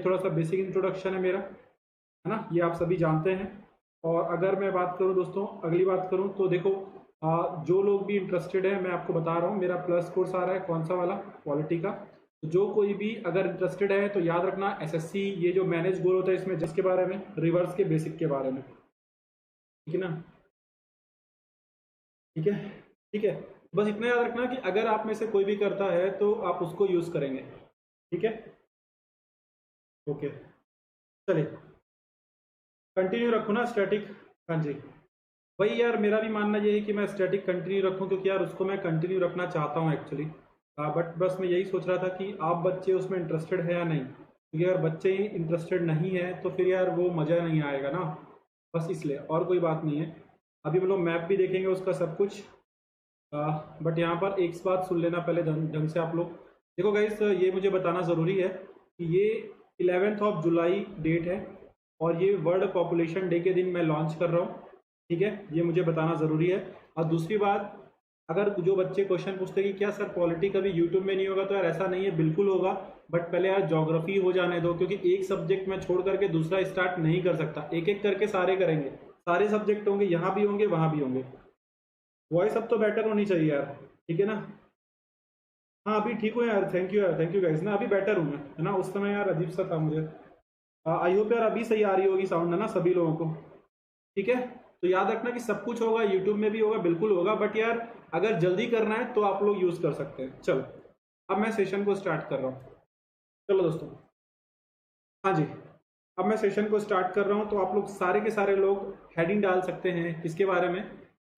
थोड़ा सा basic introduction है मेरा, है ना, ये आप सभी जानते हैं। और अगर मैं बात करूं दोस्तों, अगली बात करूं तो देखो, जो लोग भी इंटरेस्टेड है, मैं आपको बता रहा हूँ, मेरा प्लस कोर्स आ रहा है, कौन सा वाला, पॉलिटी का। तो जो कोई भी अगर इंटरेस्टेड है तो याद रखना, एसएससी ये जो मैनेज गोल होता है इसमें जिसके बारे में, रिवर्स के बेसिक के बारे में, ठीक है ना, ठीक है, ठीक है। बस इतना याद रखना कि अगर आप में से कोई भी करता है तो आप उसको यूज करेंगे, ठीक है, ओके। चलिए कंटिन्यू रखो ना स्टैटिक। हाँ जी, वही यार, मेरा भी मानना ये है कि मैं स्टैटिक कंटिन्यू रखूं, क्योंकि यार उसको मैं कंटिन्यू रखना चाहता हूँ एक्चुअली। बट बस मैं यही सोच रहा था कि आप बच्चे उसमें इंटरेस्टेड है या नहीं, क्योंकि अगर बच्चे ही इंटरेस्टेड नहीं है तो फिर यार वो मज़ा नहीं आएगा ना, बस इसलिए, और कोई बात नहीं है। अभी हम लोग मैप भी देखेंगे उसका सब कुछ। बट यहाँ पर एक बात सुन लेना पहले ढंग ढंग से आप लोग। देखो गाइस, ये मुझे बताना ज़रूरी है कि ये 11 जुलाई डेट है, और ये वर्ल्ड पॉपुलेशन डे के दिन मैं लॉन्च कर रहा हूँ, ठीक है, ये मुझे बताना ज़रूरी है। और दूसरी बात, अगर जो बच्चे क्वेश्चन पूछते हैं कि क्या सर पॉलिटी कभी यूट्यूब में नहीं होगा, तो यार ऐसा नहीं है, बिल्कुल होगा। बट पहले यार ज्योग्राफी हो जाने दो, क्योंकि एक सब्जेक्ट में छोड़ करके दूसरा स्टार्ट नहीं कर सकता, एक एक करके सारे करेंगे, सारे सब्जेक्ट होंगे, यहाँ भी होंगे वहाँ भी होंगे। वॉइस अब तो बेटर होनी चाहिए यार, ठीक है ना। हाँ अभी ठीक हूँ यार, थैंक यू यार, थैंक यू गाइस ना, अभी बेटर हूँ मैं, है ना, उस समय यार अजीब सा था मुझे। आई होप यार अभी सही आ रही होगी साउंड, है ना, सभी लोगों को, ठीक है। तो याद रखना कि सब कुछ होगा, यूट्यूब में भी होगा, बिल्कुल होगा, बट यार अगर जल्दी करना है तो आप लोग यूज कर सकते हैं। चलो अब मैं सेशन को स्टार्ट कर रहा हूँ। चलो दोस्तों, हाँ जी, अब मैं सेशन को स्टार्ट कर रहा हूँ, तो आप लोग सारे के सारे लोग हेडिंग डाल सकते हैं किसके बारे में,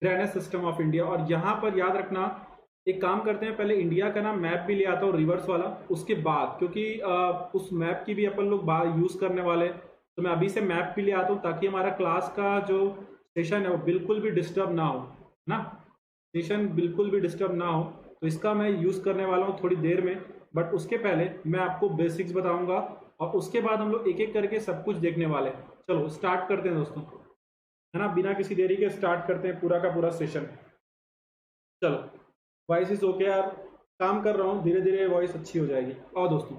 ड्रेनेज सिस्टम ऑफ इंडिया। और यहाँ पर याद रखना, एक काम करते हैं, पहले इंडिया का ना मैप भी ले आता हूँ रिवर्स वाला, उसके बाद, क्योंकि उस मैप की भी अपन लोग यूज करने वाले, तो मैं अभी से मैप भी ले आता हूँ, ताकि हमारा क्लास का जो सेशन है वो बिल्कुल भी डिस्टर्ब ना हो, ना, सेशन बिल्कुल भी डिस्टर्ब ना हो। तो इसका मैं यूज करने वाला हूँ थोड़ी देर में, बट उसके पहले मैं आपको बेसिक्स बताऊंगा, और उसके बाद हम लोग एक एक करके सब कुछ देखने वाले हैं। चलो स्टार्ट करते हैं दोस्तों, है ना, बिना किसी देरी के स्टार्ट करते हैं पूरा का पूरा सेशन। चलो वॉइस इज ओके यार, काम कर रहा हूँ, धीरे धीरे वॉइस अच्छी हो जाएगी। और दोस्तों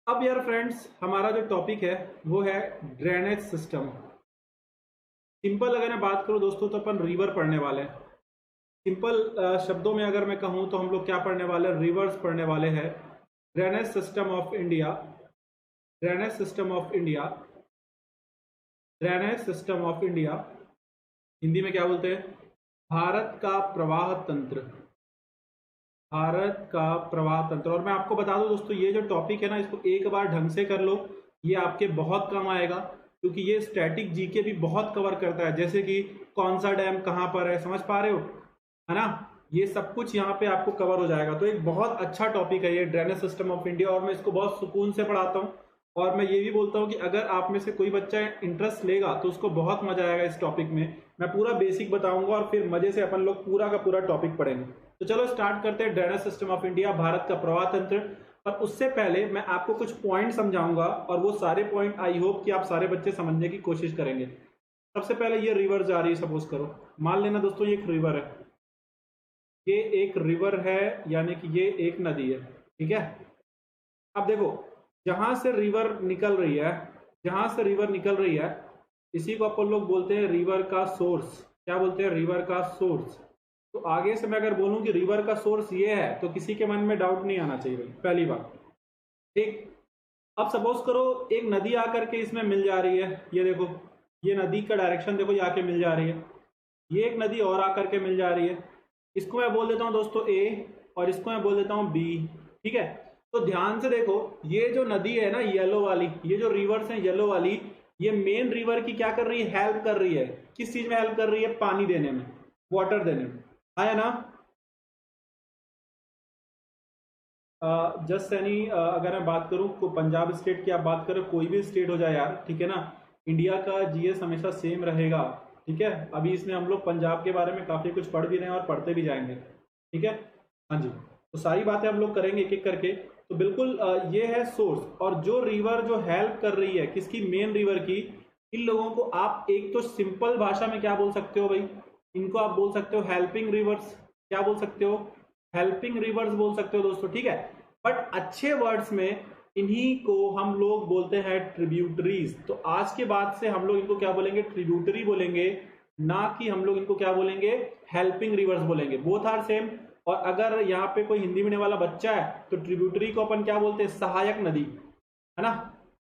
अब यार फ्रेंड्स, हमारा जो टॉपिक है वो है ड्रेनेज सिस्टम। सिंपल अगर मैं बात करूँ दोस्तों, तो अपन रिवर पढ़ने वाले हैं। सिंपल शब्दों में अगर मैं कहूँ तो हम लोग क्या पढ़ने वाले हैं, रिवर्स पढ़ने वाले हैं। Drainage system of India, drainage system of India, drainage system of India, Hindi में क्या बोलते हैं, भारत का प्रवाह तंत्र, भारत का प्रवाह तंत्र। और मैं आपको बता दूं दोस्तों, ये जो टॉपिक है ना, इसको एक बार ढंग से कर लो, ये आपके बहुत काम आएगा, क्योंकि ये स्टैटिक जीके भी बहुत कवर करता है, जैसे कि कौन सा डैम कहाँ पर है, समझ पा रहे हो, है ना, ये सब कुछ यहाँ पे आपको कवर हो जाएगा। तो एक बहुत अच्छा टॉपिक है ये ड्रेनेज सिस्टम ऑफ इंडिया, और मैं इसको बहुत सुकून से पढ़ाता हूँ। और मैं ये भी बोलता हूँ कि अगर आप में से कोई बच्चा इंटरेस्ट लेगा तो उसको बहुत मजा आएगा इस टॉपिक में। मैं पूरा बेसिक बताऊंगा और फिर मजे से अपन लोग पूरा का पूरा टॉपिक पढ़ेंगे। तो चलो स्टार्ट करते हैं, drainage system of India, Bharat का प्रवाह तंत्र। पर उससे पहले मैं आपको कुछ पॉइंट समझाऊंगा, और वो सारे पॉइंट आई होप कि आप सारे बच्चे समझने की कोशिश करेंगे। सबसे पहले ये रिवर जा रही है, सपोज करो, मान लेना दोस्तों ये एक रिवर है, ये एक रिवर है, यानी कि ये एक नदी है, ठीक है। अब देखो, जहां से रिवर निकल रही है, जहां से रिवर निकल रही है, इसी को अपन लोग बोलते हैं रिवर का सोर्स। क्या बोलते हैं, रिवर का सोर्स। तो आगे से मैं अगर बोलूं कि रिवर का सोर्स ये है, तो किसी के मन में डाउट नहीं आना चाहिए, पहली बात, ठीक। अब सपोज करो एक नदी आकर के इसमें मिल जा रही है, ये देखो, ये नदी का डायरेक्शन देखो, ये आके मिल जा रही है, ये एक नदी और आकर के मिल जा रही है, इसको मैं बोल देता हूं दोस्तों ए, और इसको मैं बोल देता हूं बी, ठीक है। तो ध्यान से देखो, ये जो नदी है ना येलो वाली, ये जो रिवर्स है येलो वाली, ये मेन रिवर की क्या कर रही है, हेल्प कर रही है। किस चीज में हेल्प कर रही है, पानी देने में, वाटर देने में, है ना। जस्ट सैनी, अगर मैं बात करूं को पंजाब स्टेट की आप बात करें, कोई भी स्टेट हो जाए यार, ठीक है ना, इंडिया का जीएस हमेशा सेम रहेगा, ठीक है। अभी इसमें हम लोग पंजाब के बारे में काफी कुछ पढ़ भी रहे हैं और पढ़ते भी जाएंगे, ठीक है, हाँ जी। तो सारी बातें हम लोग करेंगे एक एक करके। तो बिल्कुल ये है सोर्स, और जो रिवर जो हेल्प कर रही है किसकी, मेन रिवर की, इन लोगों को आप एक तो सिंपल भाषा में क्या बोल सकते हो भाई, इनको आप बोल सकते हो हेल्पिंग रिवर्स। क्या बोल सकते हो, हेल्पिंग रिवर्स बोल सकते हो दोस्तों, ठीक है। बट अच्छे वर्ड्स में इन्हीं को हम लोग बोलते हैं ट्रिब्यूटरीज। तो आज के बाद से हम लोग इनको क्या बोलेंगे, ट्रिब्यूटरी बोलेंगे, ना कि हम लोग इनको क्या बोलेंगे, हेल्पिंग रिवर्स बोलेंगे। Both are same. और अगर यहाँ पे कोई हिंदी मीडियम वाला बच्चा है तो ट्रिब्यूटरी को अपन क्या बोलते हैं, सहायक नदी, है ना।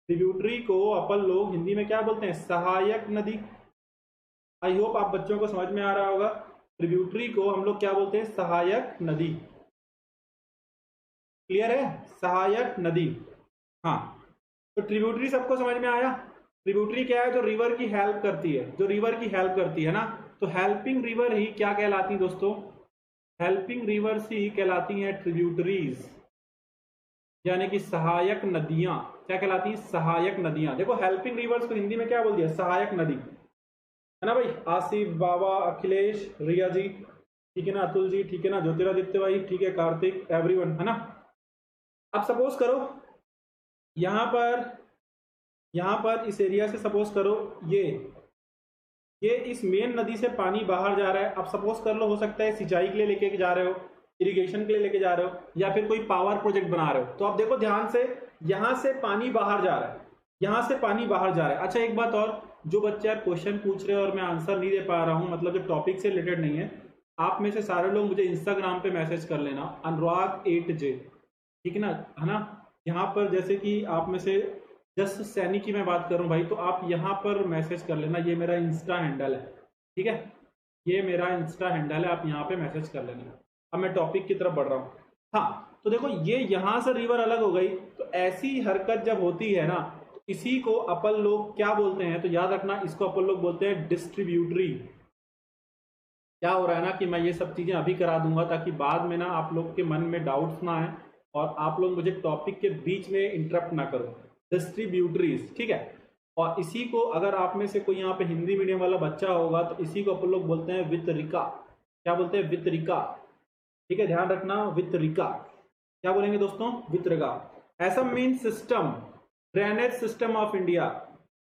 ट्रिब्यूटरी को अपन लोग हिंदी में क्या बोलते हैं, सहायक नदी। आई होप आप बच्चों को समझ में आ रहा होगा। ट्रिब्यूटरी को हम लोग क्या बोलते हैं, सहायक नदी। क्लियर है, सहायक नदी। हाँ, तो ट्रिब्यूटरी सबको समझ में आया। ट्रिब्यूटरी क्या है, जो रिवर की हेल्प करती है, जो रिवर की हेल्प करती है ना। तो हेल्पिंग रिवर ही क्या कहलाती है दोस्तों, हेल्पिंग रिवर्स ही कहलाती हैं ट्रिब्यूटरीज, यानी कि सहायक नदियां। क्या कहलाती हैं, सहायक नदियां। देखो हेल्पिंग रिवर्स को हिंदी में क्या बोल दिया, सहायक नदी, है ना भाई। आसिफ, बाबा, अखिलेश, रिया जी, ठीक है ना, अतुल जी, ठीक है ना, ज्योतिरादित्य भाई, ठीक है, कार्तिक, एवरीवन, है ना। अब सपोज करो यहां पर इस एरिया से सपोज करो ये इस मेन नदी से पानी बाहर जा रहा है। अब सपोज कर लो, हो सकता है सिंचाई के लिए लेके जा रहे हो, इरिगेशन के लिए लेके जा रहे हो, या फिर कोई पावर प्रोजेक्ट बना रहे हो। तो अब देखो ध्यान से, यहां से पानी बाहर जा रहा है, यहां से पानी बाहर जा रहा है। अच्छा एक बात और, जो बच्चे आप क्वेश्चन पूछ रहे हो और मैं आंसर नहीं दे पा रहा हूं, मतलब जो टॉपिक से रिलेटेड नहीं है, आप में से सारे लोग मुझे इंस्टाग्राम पे मैसेज कर लेना, अनुराग 8J, ठीक है ना। यहाँ पर जैसे कि आप में से जस्ट सैनी की मैं बात करूं भाई, तो आप यहाँ पर मैसेज कर लेना, ये मेरा इंस्टा हैंडल है, ठीक है, ये मेरा इंस्टा हैंडल है, आप यहाँ पे मैसेज कर लेना। अब मैं टॉपिक की तरफ बढ़ रहा हूँ। हाँ, तो देखो ये यहाँ से रिवर अलग हो गई, तो ऐसी हरकत जब होती है ना, तो इसी को अपन लोग क्या बोलते हैं, तो याद रखना, इसको अपन लोग बोलते हैं डिस्ट्रीब्यूटरी। क्या हो रहा है ना कि मैं ये सब चीजें अभी करा दूंगा ताकि बाद में ना आप लोग के मन में डाउट्स ना आए और आप लोग मुझे टॉपिक के बीच में इंटरप्ट ना करो। डिस्ट्रीब्यूटरीज, ठीक है। और इसी को अगर आप में से कोई यहाँ पे हिंदी मीडियम वाला बच्चा होगा तो इसी को अपन लोग बोलते हैं वितरिका। क्या बोलते हैं, वितरिका, ठीक है, ध्यान रखना, वितरिका। क्या बोलेंगे दोस्तों, वितरिका। SM mean system, drainage system of India,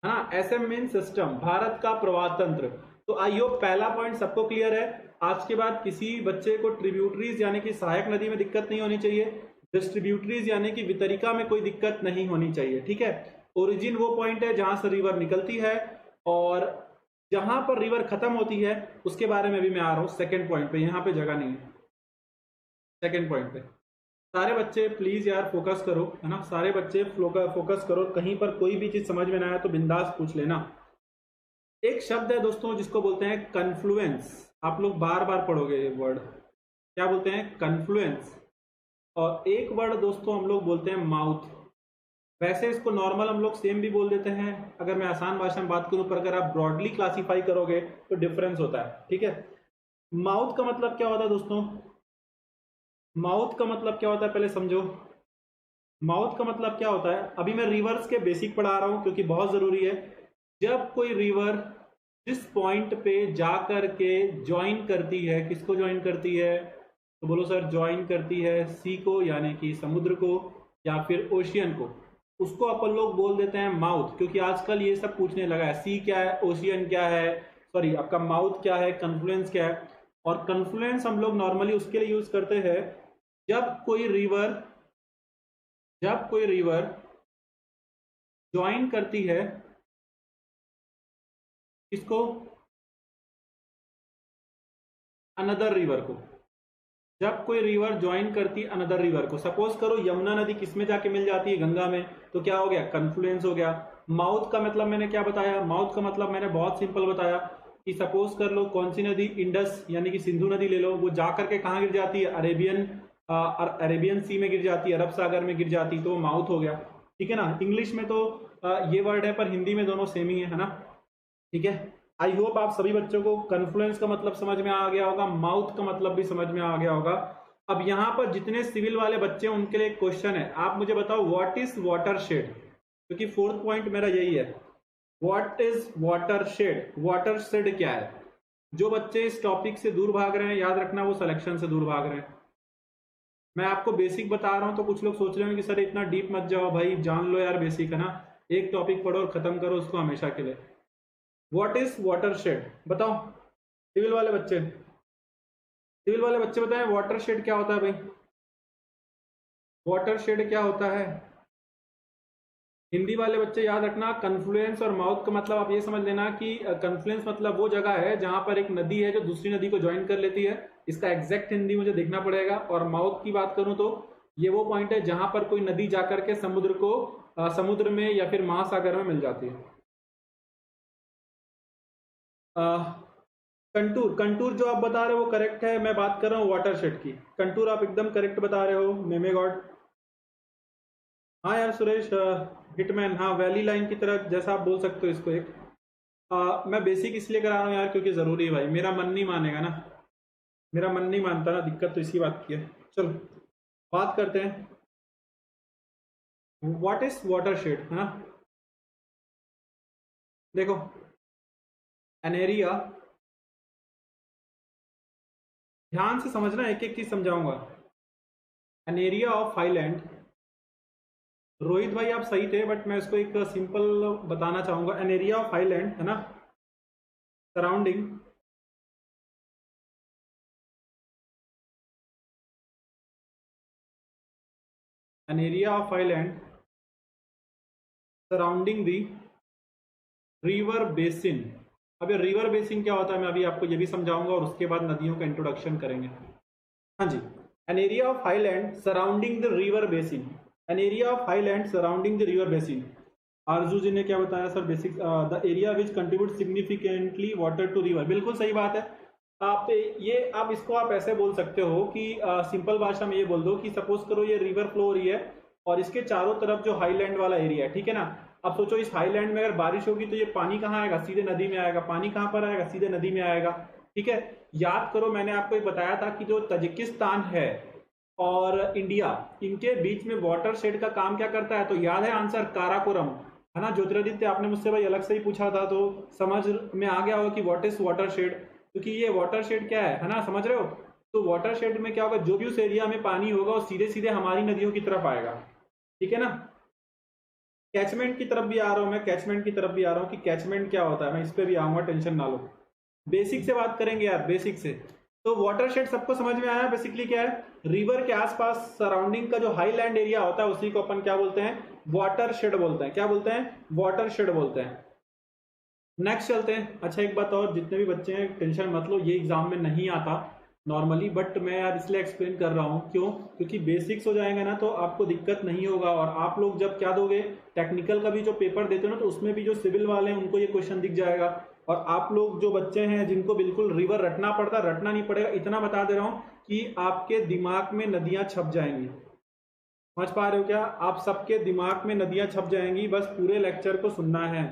है ना। एसएम मीन सिस्टम, भारत का प्रवाह तंत्र। तो आई होप पहला पॉइंट सबको क्लियर है। आज के बाद किसी बच्चे को ट्रिब्यूटरीज यानी कि सहायक नदी में दिक्कत नहीं होनी चाहिए, डिस्ट्रीब्यूटरीज यानी कि वितरिका में कोई दिक्कत नहीं होनी चाहिए, ठीक है। ओरिजिन वो पॉइंट है जहां से रिवर निकलती है, और जहां पर रिवर खत्म होती है उसके बारे में भी मैं आ रहा हूं सेकंड पॉइंट पे, यहां पे जगह नहीं है सेकंड पॉइंट पे। सारे बच्चे प्लीज यार फोकस करो, है ना, सारे बच्चे फोकस करो, कहीं पर कोई भी चीज समझ में ना आए तो बिंदास पूछ लेना। एक शब्द है दोस्तों जिसको बोलते हैं कन्फ्लुएंस, आप लोग बार बार पढ़ोगे ये वर्ड, क्या बोलते हैं, कन्फ्लुएंस। और एक वर्ड दोस्तों हम लोग बोलते हैं माउथ। वैसे इसको नॉर्मल हम लोग सेम भी बोल देते हैं अगर मैं आसान भाषा में बात करूं, पर अगर आप ब्रॉडली क्लासीफाई करोगे तो डिफरेंस होता है, ठीक है। माउथ का मतलब क्या होता है दोस्तों, माउथ का मतलब क्या होता है पहले समझो। माउथ का मतलब क्या होता है, अभी मैं रिवर्स के बेसिक पढ़ा रहा हूं क्योंकि बहुत जरूरी है। जब कोई रिवर जिस पॉइंट पे जा करके ज्वाइन करती है, किसको ज्वाइन करती है, तो बोलो सर, ज्वाइन करती है सी को, यानी कि समुद्र को, या फिर ओशियन को, उसको अपन लोग बोल देते हैं माउथ। क्योंकि आजकल ये सब पूछने लगा है, सी क्या है, ओशियन क्या है, सॉरी आपका माउथ क्या है, कन्फ्लुएंस क्या है। और कन्फ्लुएंस हम लोग नॉर्मली उसके लिए यूज करते हैं जब कोई रिवर ज्वाइन करती है इसको, अनदर रिवर को। जब कोई रिवर ज्वाइन करती है अनदर रिवर को, सपोज करो यमुना नदी किसमें जाके मिल जाती है, गंगा में, तो क्या हो गया, कन्फ्लुएंस हो गया। माउथ का मतलब मैंने क्या बताया, माउथ का मतलब मैंने बहुत सिंपल बताया कि सपोज कर लो कौन सी नदी, इंडस यानी कि सिंधु नदी ले लो, वो जाकर के कहाँ गिर जाती है, अरेबियन सी में गिर जाती है, अरब सागर में गिर जाती, तो वो माउथ हो गया, ठीक है ना। इंग्लिश में तो ये वर्ड है, पर हिंदी में दोनों सेम ही है ना, ठीक है। आई होप आप सभी बच्चों को कन्फ्लुएंस का मतलब समझ में आ गया होगा, माउथ का मतलब भी समझ में आ गया होगा। अब यहाँ पर जितने सिविल वाले बच्चे हैं उनके लिए क्वेश्चन है, आप मुझे बताओ व्हाट इज वाटरशेड, क्योंकि फोर्थ पॉइंट मेरा यही है, व्हाट इज वाटरशेड, वाटरशेड क्या है। जो बच्चे इस टॉपिक से दूर भाग रहे हैं, याद रखना वो सिलेक्शन से दूर भाग रहे हैं। मैं आपको बेसिक बता रहा हूं तो कुछ लोग सोच रहे होंगे कि सर इतना डीप मत जाओ भाई, जान लो यार बेसिक, है ना, एक टॉपिक पढ़ो और खत्म करो उसको हमेशा के लिए। व्हाट इज वाटरशेड बताओ, सिविल वाले बच्चे, सिविल वाले बच्चे बताएं वाटरशेड क्या होता है भाई, वाटरशेड क्या होता है। हिंदी वाले बच्चे याद रखना, कन्फ्लुएंस और माउथ का मतलब आप ये समझ लेना कि कन्फ्लुएंस मतलब वो जगह है जहां पर एक नदी है जो दूसरी नदी को ज्वाइन कर लेती है। इसका एग्जैक्ट हिंदी मुझे देखना पड़ेगा। और माउथ की बात करूं तो ये वो पॉइंट है जहां पर कोई नदी जाकर के समुद्र को समुद्र में या फिर महासागर में मिल जाती है। कंटूर, कंटूर जो आप बता रहे हो वो करेक्ट है। मैं बात कर रहा हूँ वाटरशेड की। कंटूर आप एकदम करेक्ट बता रहे हो, मेमे गॉड। हाँ यार सुरेश, हिटमैन, हाँ वैली लाइन की तरह जैसा आप बोल सकते हो इसको एक। मैं बेसिक इसलिए करा रहा हूँ यार क्योंकि ज़रूरी है भाई, मेरा मन नहीं मानेगा ना, मेरा मन नहीं मानता ना, दिक्कत तो इसी बात की है। चलो बात करते हैं, व्हाट इज वाटरशेड, है ना। देखो, एन एरिया, ध्यान से समझना, एक एक चीज समझाऊंगा। N area of highland, Rohit भाई आप सही थे बट मैं इसको एक सिंपल बताना चाहूंगा। एन एरिया ऑफ हाईलैंड, है ना, surrounding, N area of highland surrounding the river basin. अब ये रिवर बेसिन क्या होता है मैं अभी आपको ये भी समझाऊंगा और उसके बाद नदियों का इंट्रोडक्शन करेंगे। हाँ जी, an area of highland surrounding the river basin, an area of highland surrounding the river basin. Arzoo ji ने क्या बताया sir, basic, the area which contribute significantly water to river, बिल्कुल सही बात है। आप ये, आप इसको आप ऐसे बोल सकते हो कि सिंपल भाषा में ये बोल दो कि सपोज करो ये रिवर फ्लो हो रही है और इसके चारों तरफ जो हाईलैंड वाला एरिया है, ठीक है ना। अब सोचो इस हाईलैंड में अगर बारिश होगी तो ये पानी कहाँ आएगा, सीधे नदी में आएगा। पानी कहाँ पर आएगा, सीधे नदी में आएगा। ठीक है, याद करो मैंने आपको एक बताया था कि जो तजिकिस्तान है और इंडिया, इनके बीच में वाटर शेड का काम क्या करता है, तो याद है आंसर, काराकोरम, है ना। ज्योतिरादित्य आपने मुझसे भाई अलग से ही पूछा था तो समझ में आ गया होगा कि व्हाट इज वाटर शेड, क्योंकि ये वाटर शेड क्या है ना, समझ रहे हो। तो वाटर शेड में क्या होगा, जो भी उस एरिया में पानी होगा वो सीधे सीधे हमारी नदियों की तरफ आएगा, ठीक है ना। कैचमेंट की तरफ भी आ रहा हूं मैं, कैचमेंट की तरफ भी आ रहा हूं कि कैचमेंट क्या होता है, मैं इस पे भी आऊंगा, टेंशन ना लो। बेसिक से बात करेंगे यार, बेसिक से। तो वाटरशेड सबको समझ में आया, बेसिकली क्या है, रिवर के आसपास सराउंडिंग का जो हाईलैंड एरिया होता है उसी को अपन क्या बोलते हैं, वाटरशेड बोलते हैं। क्या बोलते हैं, वाटरशेड बोलते हैं। नेक्स्ट चलते हैं। अच्छा एक बात और, जितने भी बच्चे हैं टेंशन मत लो, ये एग्जाम में नहीं आता नॉर्मली, बट मैं यार इसलिए एक्सप्लेन कर रहा हूँ, क्यों, क्योंकि बेसिक्स हो जाएंगे ना तो आपको दिक्कत नहीं होगा। और आप लोग जब क्या दोगे, टेक्निकल का भी जो पेपर देते हो ना, तो उसमें भी जो सिविल वाले हैं उनको ये क्वेश्चन दिख जाएगा। और आप लोग जो बच्चे हैं जिनको बिल्कुल रिवर रटना पड़ता, रटना नहीं पड़ेगा, इतना बता दे रहा हूँ कि आपके दिमाग में नदियां छप जाएंगी। समझ पा रहे हो क्या, आप सबके दिमाग में नदियां छप जाएंगी, बस पूरे लेक्चर को सुनना है।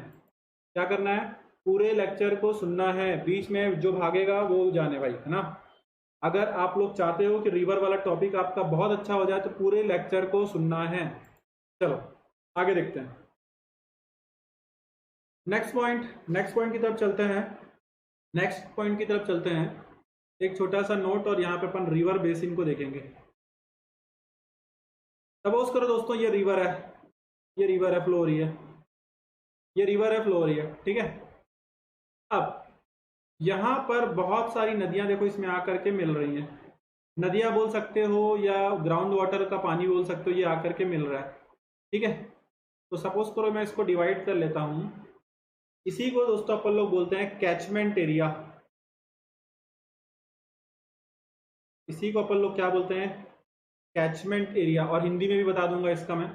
क्या करना है, पूरे लेक्चर को सुनना है, बीच में जो भागेगा वो जाने भाई, है ना। अगर आप लोग चाहते हो कि रिवर वाला टॉपिक आपका बहुत अच्छा हो जाए तो पूरे लेक्चर को सुनना है। चलो आगे देखते हैं, नेक्स्ट पॉइंट, नेक्स्ट पॉइंट की तरफ चलते हैं, नेक्स्ट पॉइंट की तरफ चलते हैं। एक छोटा सा नोट, और यहाँ पे अपन रिवर बेसिन को देखेंगे। सपोज करो दोस्तों ये रिवर है, ये रिवर है, फ्लो हो रही है, ये रिवर है, फ्लो हो रही है, ठीक है। अब यहां पर बहुत सारी नदियां देखो इसमें आकर के मिल रही हैं। नदियां बोल सकते हो या ग्राउंड वाटर का पानी बोल सकते हो, ये आकर के मिल रहा है, ठीक है। तो सपोज करो मैं इसको डिवाइड कर लेता हूं, इसी को दोस्तों अपन लोग बोलते हैं कैचमेंट एरिया। इसी को अपन लोग क्या बोलते हैं, कैचमेंट एरिया। और हिंदी में भी बता दूंगा इसका मैं,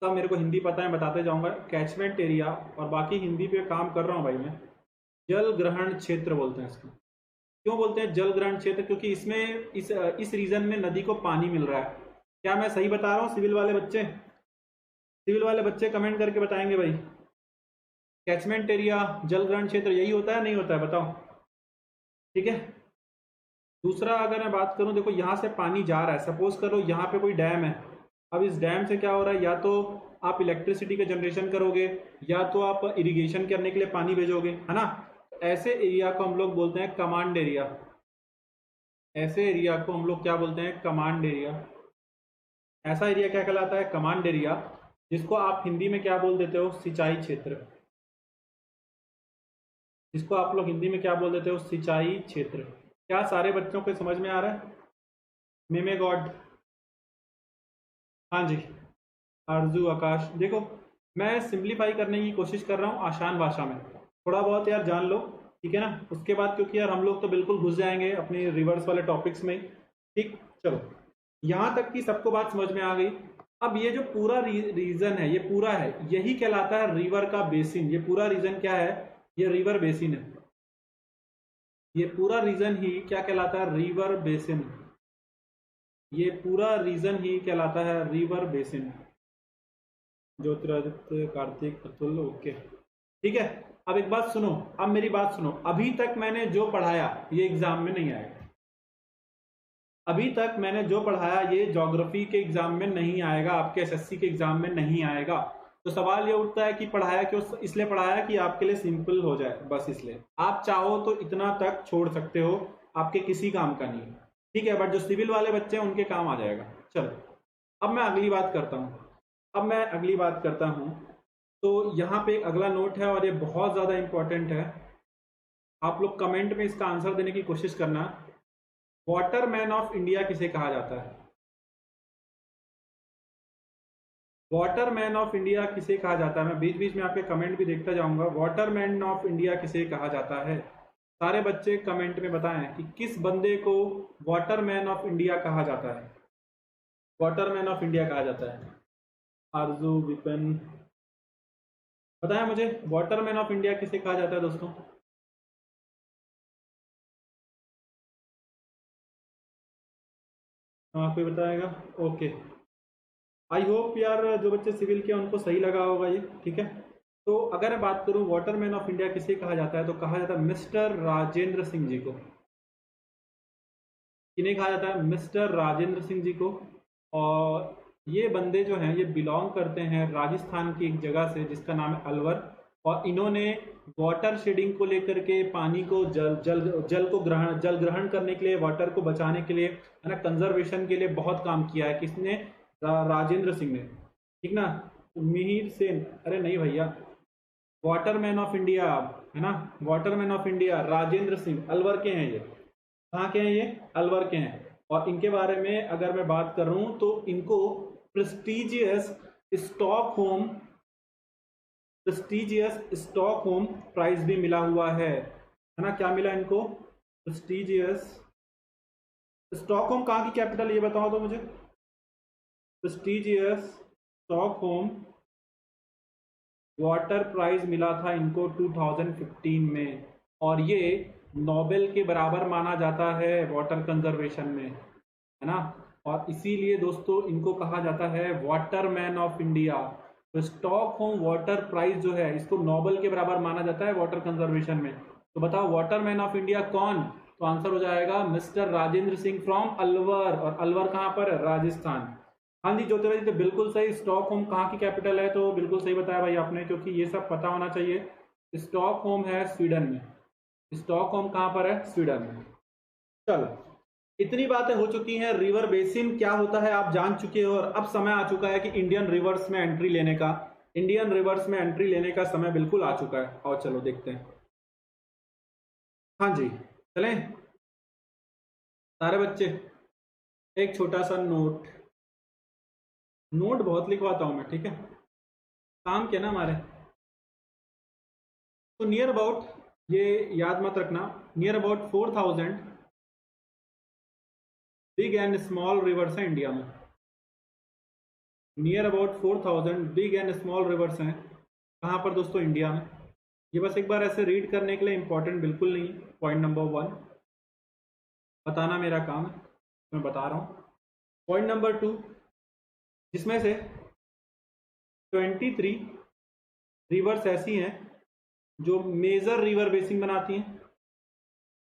सब मेरे को हिंदी पता है, बताते जाऊंगा। कैचमेंट एरिया, और बाकी हिंदी पे काम कर रहा हूँ भाई मैं। जल ग्रहण क्षेत्र बोलते हैं इसको। क्यों बोलते हैं जल ग्रहण क्षेत्र, क्योंकि इसमें इस रीजन में नदी को पानी मिल रहा है। क्या मैं सही बता रहा हूँ सिविल वाले बच्चे, सिविल वाले बच्चे कमेंट करके बताएंगे भाई। कैचमेंट एरिया, जल ग्रहण क्षेत्र यही होता है नहीं होता है, बताओ, ठीक है। दूसरा अगर मैं बात करूं, देखो यहाँ से पानी जा रहा है, सपोज करो यहाँ पे कोई डैम है। अब इस डैम से क्या हो रहा है, या तो आप इलेक्ट्रिसिटी का जनरेशन करोगे या तो आप इरिगेशन करने के लिए पानी भेजोगे, है ना। ऐसे एरिया को हम लोग बोलते हैं कमांड एरिया। ऐसे एरिया को हम लोग क्या बोलते हैं, कमांड एरिया। ऐसा एरिया क्या कहलाता है, कमांड एरिया, जिसको आप हिंदी में क्या बोल देते हो, सिंचाई क्षेत्र। जिसको आप लोग हिंदी में क्या बोल देते हो, सिंचाई क्षेत्र। क्या सारे बच्चों को समझ में आ रहा है, मेमे गॉड, हाँ जी। आरजू, आकाश, देखो मैं सिंप्लीफाई करने की कोशिश कर रहा हूँ आसान भाषा में, थोड़ा बहुत यार जान लो, ठीक है ना। उसके बाद क्योंकि यार हम लोग तो बिल्कुल घुस जाएंगे अपनी रिवर्स वाले टॉपिक्स में, ठीक। चलो, यहाँ तक की सबको बात समझ में आ गई। अब ये जो पूरा रीजन है, ये पूरा है, यही कहलाता है रिवर का बेसिन। ये पूरा रीजन क्या है? ये रिवर बेसिन है। ये पूरा रीजन ही क्या कहलाता है? River basin. ये पूरा रीजन ही कहलाता है river basin. Jyotiraditya, Kartik, Atul, okay, ठीक है। अब एक बात सुनो, अब मेरी बात सुनो, अभी तक मैंने जो पढ़ाया ये एग्जाम में नहीं आएगा। अभी तक मैंने जो पढ़ाया ये ज्योग्राफी के एग्जाम में नहीं आएगा, आपके एसएससी के एग्जाम में नहीं आएगा। तो सवाल ये उठता है कि पढ़ाया क्यों? इसलिए पढ़ाया कि आपके लिए सिंपल हो जाए, बस इसलिए। आप चाहो तो इतना तक छोड़ सकते हो, आपके किसी काम का नहीं, ठीक है। बट जो सिविल वाले बच्चे हैं उनके काम आ जाएगा। चलो, अब मैं अगली बात करता हूँ। तो यहाँ पे एक अगला नोट है और ये बहुत ज्यादा इंपॉर्टेंट है। आप लोग कमेंट में इसका आंसर देने की कोशिश करना। वाटरमैन ऑफ इंडिया किसे कहा जाता है? वाटरमैन ऑफ इंडिया किसे कहा जाता है? मैं बीच बीच में आपके कमेंट भी देखता जाऊंगा। वाटरमैन ऑफ इंडिया किसे कहा जाता है? सारे बच्चे कमेंट में बताएं कि किस बंदे को वाटरमैन ऑफ इंडिया कहा जाता है। वाटरमैन ऑफ इंडिया कहा जाता है। आरजू, विपिन, बताएं मुझे वाटरमैन ऑफ इंडिया किसे कहा जाता है दोस्तों? हाँ, कोई बताएगा? ओके, आई होप यार जो बच्चे सिविल के उनको सही लगा होगा ये, ठीक है। तो अगर मैं बात करूं वाटरमैन ऑफ इंडिया किसे कहा जाता है, तो कहा जाता है मिस्टर राजेंद्र सिंह जी को। किन्हें कहा जाता है? मिस्टर राजेंद्र सिंह जी को। और ये बंदे जो हैं ये बिलोंग करते हैं राजस्थान की एक जगह से जिसका नाम है अलवर। और इन्होंने वाटर शेडिंग को लेकर के, पानी को जल ग्रहण करने के लिए, वाटर को बचाने के लिए, है ना, कंजर्वेशन के लिए बहुत काम किया है। किसने? राजेंद्र सिंह ने, ठीक ना। मिहिर सेन, अरे नहीं भैया, वाटरमैन ऑफ इंडिया, है ना, Waterman of India Rajendra Singh, Alwar के हैं ये। कहाँ के हैं ये? अलवर के हैं। और इनके बारे में अगर मैं बात कर रहा हूं तो इनको प्रेस्टीजियस स्टॉकहोम स्टॉकहोम प्राइज भी मिला हुआ है ना। क्या मिला इनको? प्रेस्टीजियस स्टॉकहोम कहाँ की कैपिटल ये बताओ तो मुझे। प्रेस्टीजियस स्टॉकहोम वाटर प्राइज मिला था इनको 2015 में। और ये नोबेल के बराबर माना जाता है वाटर कंजर्वेशन में, है ना। और इसीलिए दोस्तों इनको कहा जाता है वाटरमैन ऑफ इंडिया। तो स्टॉकहोम वाटर प्राइज जो है इसको नोबेल के बराबर माना जाता है वाटर कंजर्वेशन में। तो बताओ वाटरमैन ऑफ इंडिया कौन? तो आंसर हो जाएगा मिस्टर राजेंद्र सिंह फ्रॉम अलवर। और अलवर कहाँ पर है? राजस्थान। हाँ जी ज्योतिरादित्य, तो बिल्कुल सही। स्टॉकहोम कहाँ की कैपिटल है? तो बिल्कुल सही बताया भाई आपने, क्योंकि ये सब पता होना चाहिए। स्टॉकहोम है स्वीडन में। स्टॉकहोम कहाँ पर है? स्वीडन में। चलो, इतनी बातें हो चुकी हैं। रिवर बेसिन क्या होता है आप जान चुके हो। और अब समय आ चुका है कि इंडियन रिवर्स में एंट्री लेने का। इंडियन रिवर्स में एंट्री लेने का समय बिल्कुल आ चुका है। और चलो देखते हैं। हाँ जी, चलें सारे बच्चे। एक छोटा सा नोट बहुत लिखवाता हूं मैं, ठीक है, काम के ना हमारे। तो नियर अबाउट, ये याद मत रखना, near about 4000 big and small reverse हैं इंडिया में। Near about 4000 big and small reverse हैं। कहाँ पर दोस्तों? इंडिया में। ये बस एक बार ऐसे रीड करने के लिए इंपॉर्टेंट बिल्कुल नहीं। पॉइंट नंबर 1 बताना मेरा काम है, मैं बता रहा हूँ। पॉइंट नंबर 2, जिसमें से 23 रिवर्स ऐसी हैं जो मेजर रिवर बेसिन बनाती हैं।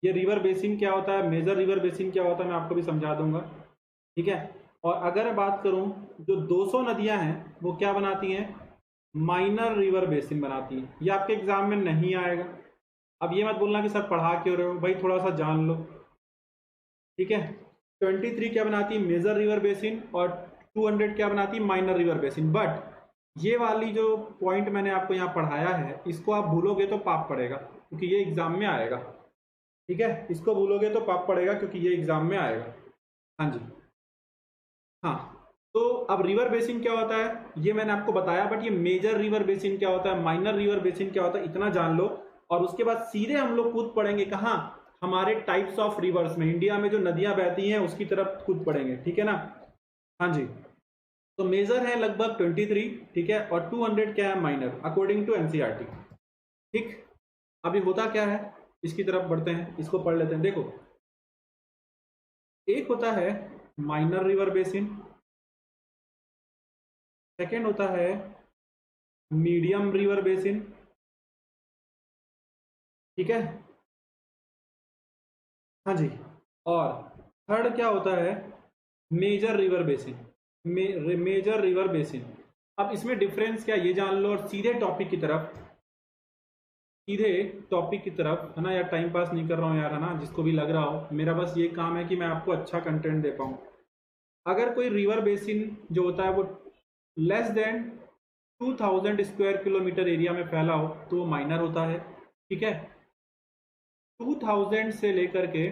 ये रिवर बेसिन क्या होता है, मेजर रिवर बेसिन क्या होता है, मैं आपको भी समझा दूंगा, ठीक है। और अगर मैं बात करूं, जो 200 नदियां हैं वो क्या बनाती हैं? माइनर रिवर बेसिन बनाती हैं। ये आपके एग्जाम में नहीं आएगा। अब ये मत बोलना कि सर पढ़ा क्यों रहे हो भाई, थोड़ा सा जान लो, ठीक है। 23 क्या बनाती है? Major river basin. और 200 क्या बनाती है? Minor river basin. बट ये वाली जो पॉइंट मैंने आपको यहाँ पढ़ाया है, इसको आप भूलोगे तो पाप पड़ेगा, क्योंकि ये एग्जाम में आएगा, ठीक है। इसको भूलोगे तो पाप पड़ेगा क्योंकि ये एग्जाम में आएगा। हाँ जी, हाँ। तो अब रिवर बेसिन क्या होता है? ये मैंने आपको बताया, बट ये मेजर रिवर बेसिन क्या होता है, माइनर रिवर बेसिन क्या होता है, इतना जान लो। और उसके बाद सीधे हम लोग कूद पड़ेंगे कहाँ, हमारे टाइप्स ऑफ रिवर्स में, इंडिया में जो नदियां बहती हैं उसकी तरफ कूद पड़ेंगे, ठीक है ना। हाँ जी, तो मेजर है लगभग 23, ठीक है, और 200 क्या है माइनर, अकॉर्डिंग टू एनसीईआरटी। ठीक, अभी होता क्या है, इसकी तरफ बढ़ते हैं, इसको पढ़ लेते हैं। देखो, एक होता है माइनर रिवर बेसिन, सेकेंड होता है मीडियम रिवर बेसिन, ठीक है, हाँ जी, और थर्ड क्या होता है, major river basin, major river basin. अब इसमें डिफरेंस क्या ये जान लो, और सीधे टॉपिक की तरफ, सीधे टॉपिक की तरफ, है ना यार, टाइम पास नहीं कर रहा हूँ यार, है ना, जिसको भी लग रहा हो, मेरा बस ये काम है कि मैं आपको अच्छा कंटेंट दे पाऊँ। अगर कोई रिवर बेसिन जो होता है वो less than 2000 square kilometre area में फैला हो तो वो माइनर होता है, ठीक है। 2000 से लेकर के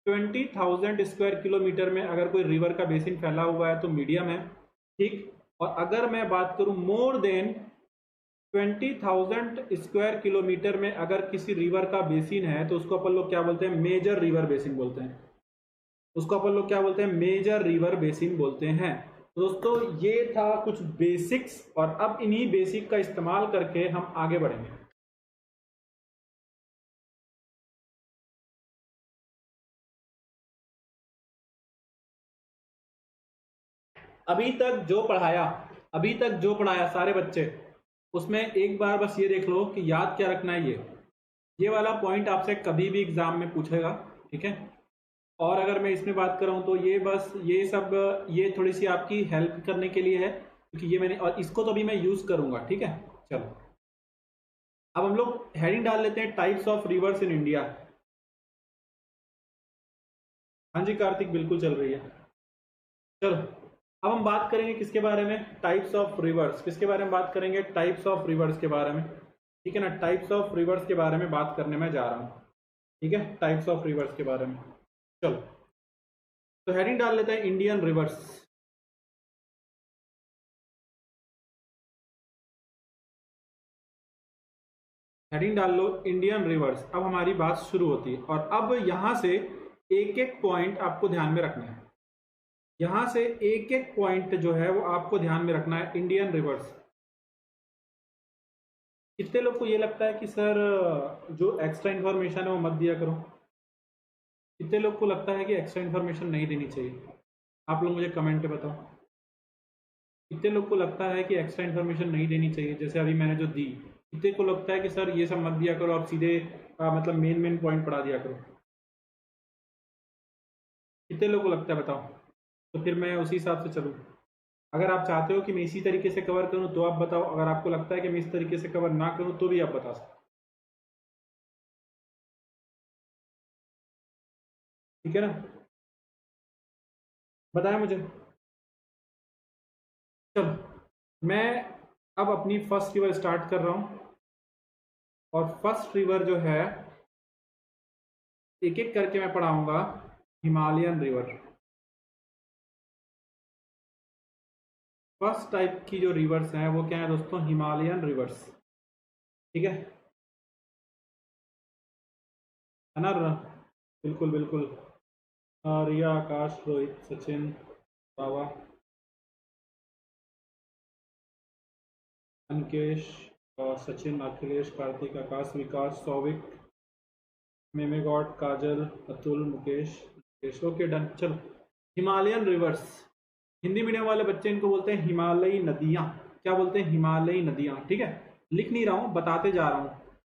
20,000 स्क्वायर किलोमीटर में अगर कोई रिवर का बेसिन फैला हुआ है तो मीडियम है, ठीक। और अगर मैं बात करूं मोर देन 20,000 स्क्वायर किलोमीटर में अगर किसी रिवर का बेसिन है तो उसको अपन लोग क्या बोलते हैं, मेजर रिवर बेसिन बोलते हैं। उसको अपन लोग क्या बोलते हैं, मेजर रिवर बेसिन बोलते हैं। तो दोस्तों ये था कुछ बेसिक्स, और अब इन्हीं बेसिक का इस्तेमाल करके हम आगे बढ़ेंगे। अभी तक जो पढ़ाया सारे बच्चे, उसमें एक बार बस ये देख लो कि याद क्या रखना है। ये वाला पॉइंट आपसे कभी भी एग्जाम में पूछेगा, ठीक है। और अगर मैं इसमें बात कर रहा हूं तो ये बस ये सब ये थोड़ी सी आपकी हेल्प करने के लिए है, क्योंकि ये मैंने, और इसको तो अभी मैं यूज करूंगा, ठीक है। चलो अब हम लोग हेडिंग डाल लेते हैं, types of reverse in India. हाँ जी कार्तिक, बिल्कुल चल रही है। चलो अब हम बात करेंगे किसके बारे में, टाइप्स ऑफ रिवर्स। किसके बारे में बात करेंगे, टाइप्स ऑफ रिवर्स के बारे में, ठीक है ना। टाइप्स ऑफ रिवर्स के बारे में बात करने में जा रहा हूं, ठीक है, टाइप्स ऑफ रिवर्स के बारे में। चलो तो हेडिंग डाल लेते हैं इंडियन रिवर्स। हेडिंग डाल लो इंडियन रिवर्स। अब हमारी बात शुरू होती है, और अब यहां से एक एक पॉइंट आपको ध्यान में रखना है। यहां से एक एक पॉइंट जो है वो आपको ध्यान में रखना है, इंडियन रिवर्स। कितने लोग को ये लगता है कि सर जो एक्स्ट्रा इन्फॉर्मेशन है वो मत दिया करो? कितने लोग को लगता है कि एक्स्ट्रा इन्फॉर्मेशन नहीं देनी चाहिए? आप लोग मुझे कमेंट पे बताओ। कितने लोग को लगता है कि एक्स्ट्रा इन्फॉर्मेशन नहीं देनी चाहिए, जैसे अभी मैंने जो दी? कितने को लगता है कि सर ये सब मत दिया करो, आप सीधे मतलब मेन पॉइंट पढ़ा दिया करो? कितने लोग को लगता है बताओ, तो फिर मैं उसी हिसाब से चलूँ। अगर आप चाहते हो कि मैं इसी तरीके से कवर करूं तो आप बताओ, अगर आपको लगता है कि मैं इस तरीके से कवर ना करूं तो भी आप बता सकते, ठीक है ना। बताएं मुझे। चलो मैं अब अपनी फर्स्ट रिवर स्टार्ट कर रहा हूं, और फर्स्ट रिवर जो है एक एक करके मैं पढ़ाऊंगा, हिमालयन रिवर। फर्स्ट टाइप की जो रिवर्स हैं वो क्या है दोस्तों, हिमालयन रिवर्स, ठीक है ना। बिल्कुल बिल्कुल, रिया, आकाश, रोहित, सचिन, बाबा, अनकेश, सचिन, अखिलेश, कार्तिक, आकाश, विकास, सौविक, मेमेगॉड, काजल, अतुल, मुकेश, ओके डन। चलो हिमालयन रिवर्स, हिंदी मीडियम वाले बच्चे इनको बोलते हैं हिमालयी नदियां। क्या बोलते हैं, हिमालयी नदियां, ठीक है। लिख नहीं रहा हूं, बताते जा रहा हूं।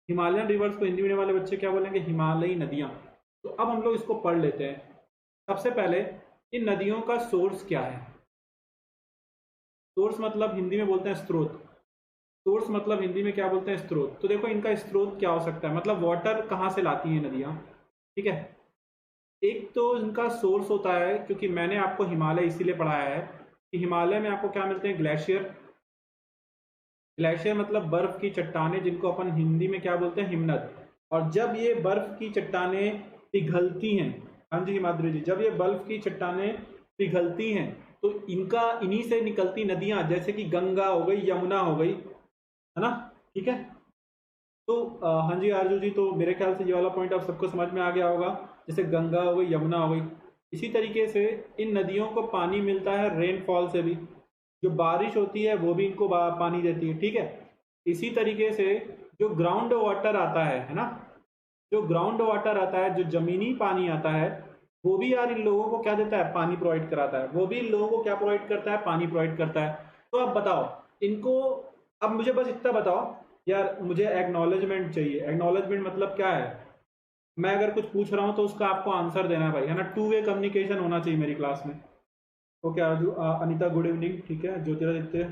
हिमालयन रिवर्स को हिंदी मीडियम वाले बच्चे क्या बोलेंगे, हिमालयी नदियां। तो अब हम लोग इसको पढ़ लेते हैं। सबसे पहले इन नदियों का सोर्स क्या है। सोर्स मतलब हिंदी में बोलते हैं स्रोत। सोर्स मतलब हिंदी में क्या बोलते हैं, स्रोत। तो देखो इनका स्रोत क्या हो सकता है, मतलब वाटर कहाँ से लाती हैं नदियां, ठीक है। एक तो इनका सोर्स होता है, क्योंकि मैंने आपको हिमालय इसीलिए पढ़ाया है कि हिमालय में आपको क्या मिलते हैं, ग्लेशियर। ग्लेशियर मतलब बर्फ की चट्टानें, जिनको अपन हिंदी में क्या बोलते हैं, हिमनद। और जब ये बर्फ की चट्टानें पिघलती हैं, हाँ जी हिमाद्री जी, जब ये बर्फ की चट्टानें पिघलती हैं तो इन्हीं से निकलती नदियां जैसे कि गंगा हो गई, यमुना हो गई, है ना। ठीक है, तो हाँ जी आरजू जी, तो मेरे ख्याल से ये वाला पॉइंट आप सबको समझ में आ गया होगा। जैसे गंगा हो गई, यमुना हो गई, इसी तरीके से इन नदियों को पानी मिलता है रेनफॉल से भी, जो बारिश होती है वो भी इनको पानी देती है। ठीक है, इसी तरीके से जो ग्राउंड वाटर आता है ना, जो ग्राउंड वाटर आता है, जो जमीनी पानी आता है, वो भी यार इन लोगों को क्या देता है, पानी प्रोवाइड कराता है। वो भी इन लोगों को क्या प्रोवाइड करता है, पानी प्रोवाइड करता है। तो अब बताओ इनको, अब मुझे बस इतना बताओ यार, मुझे एक्नॉलेजमेंट चाहिए। एक्नॉलेजमेंट मतलब क्या है, मैं अगर कुछ पूछ रहा हूं तो उसका आपको आंसर देना है भाई, है ना। टू वे कम्युनिकेशन होना चाहिए मेरी क्लास में। ओके आरजू, अनीता गुड इवनिंग, ठीक है, ज्योतिरादित्य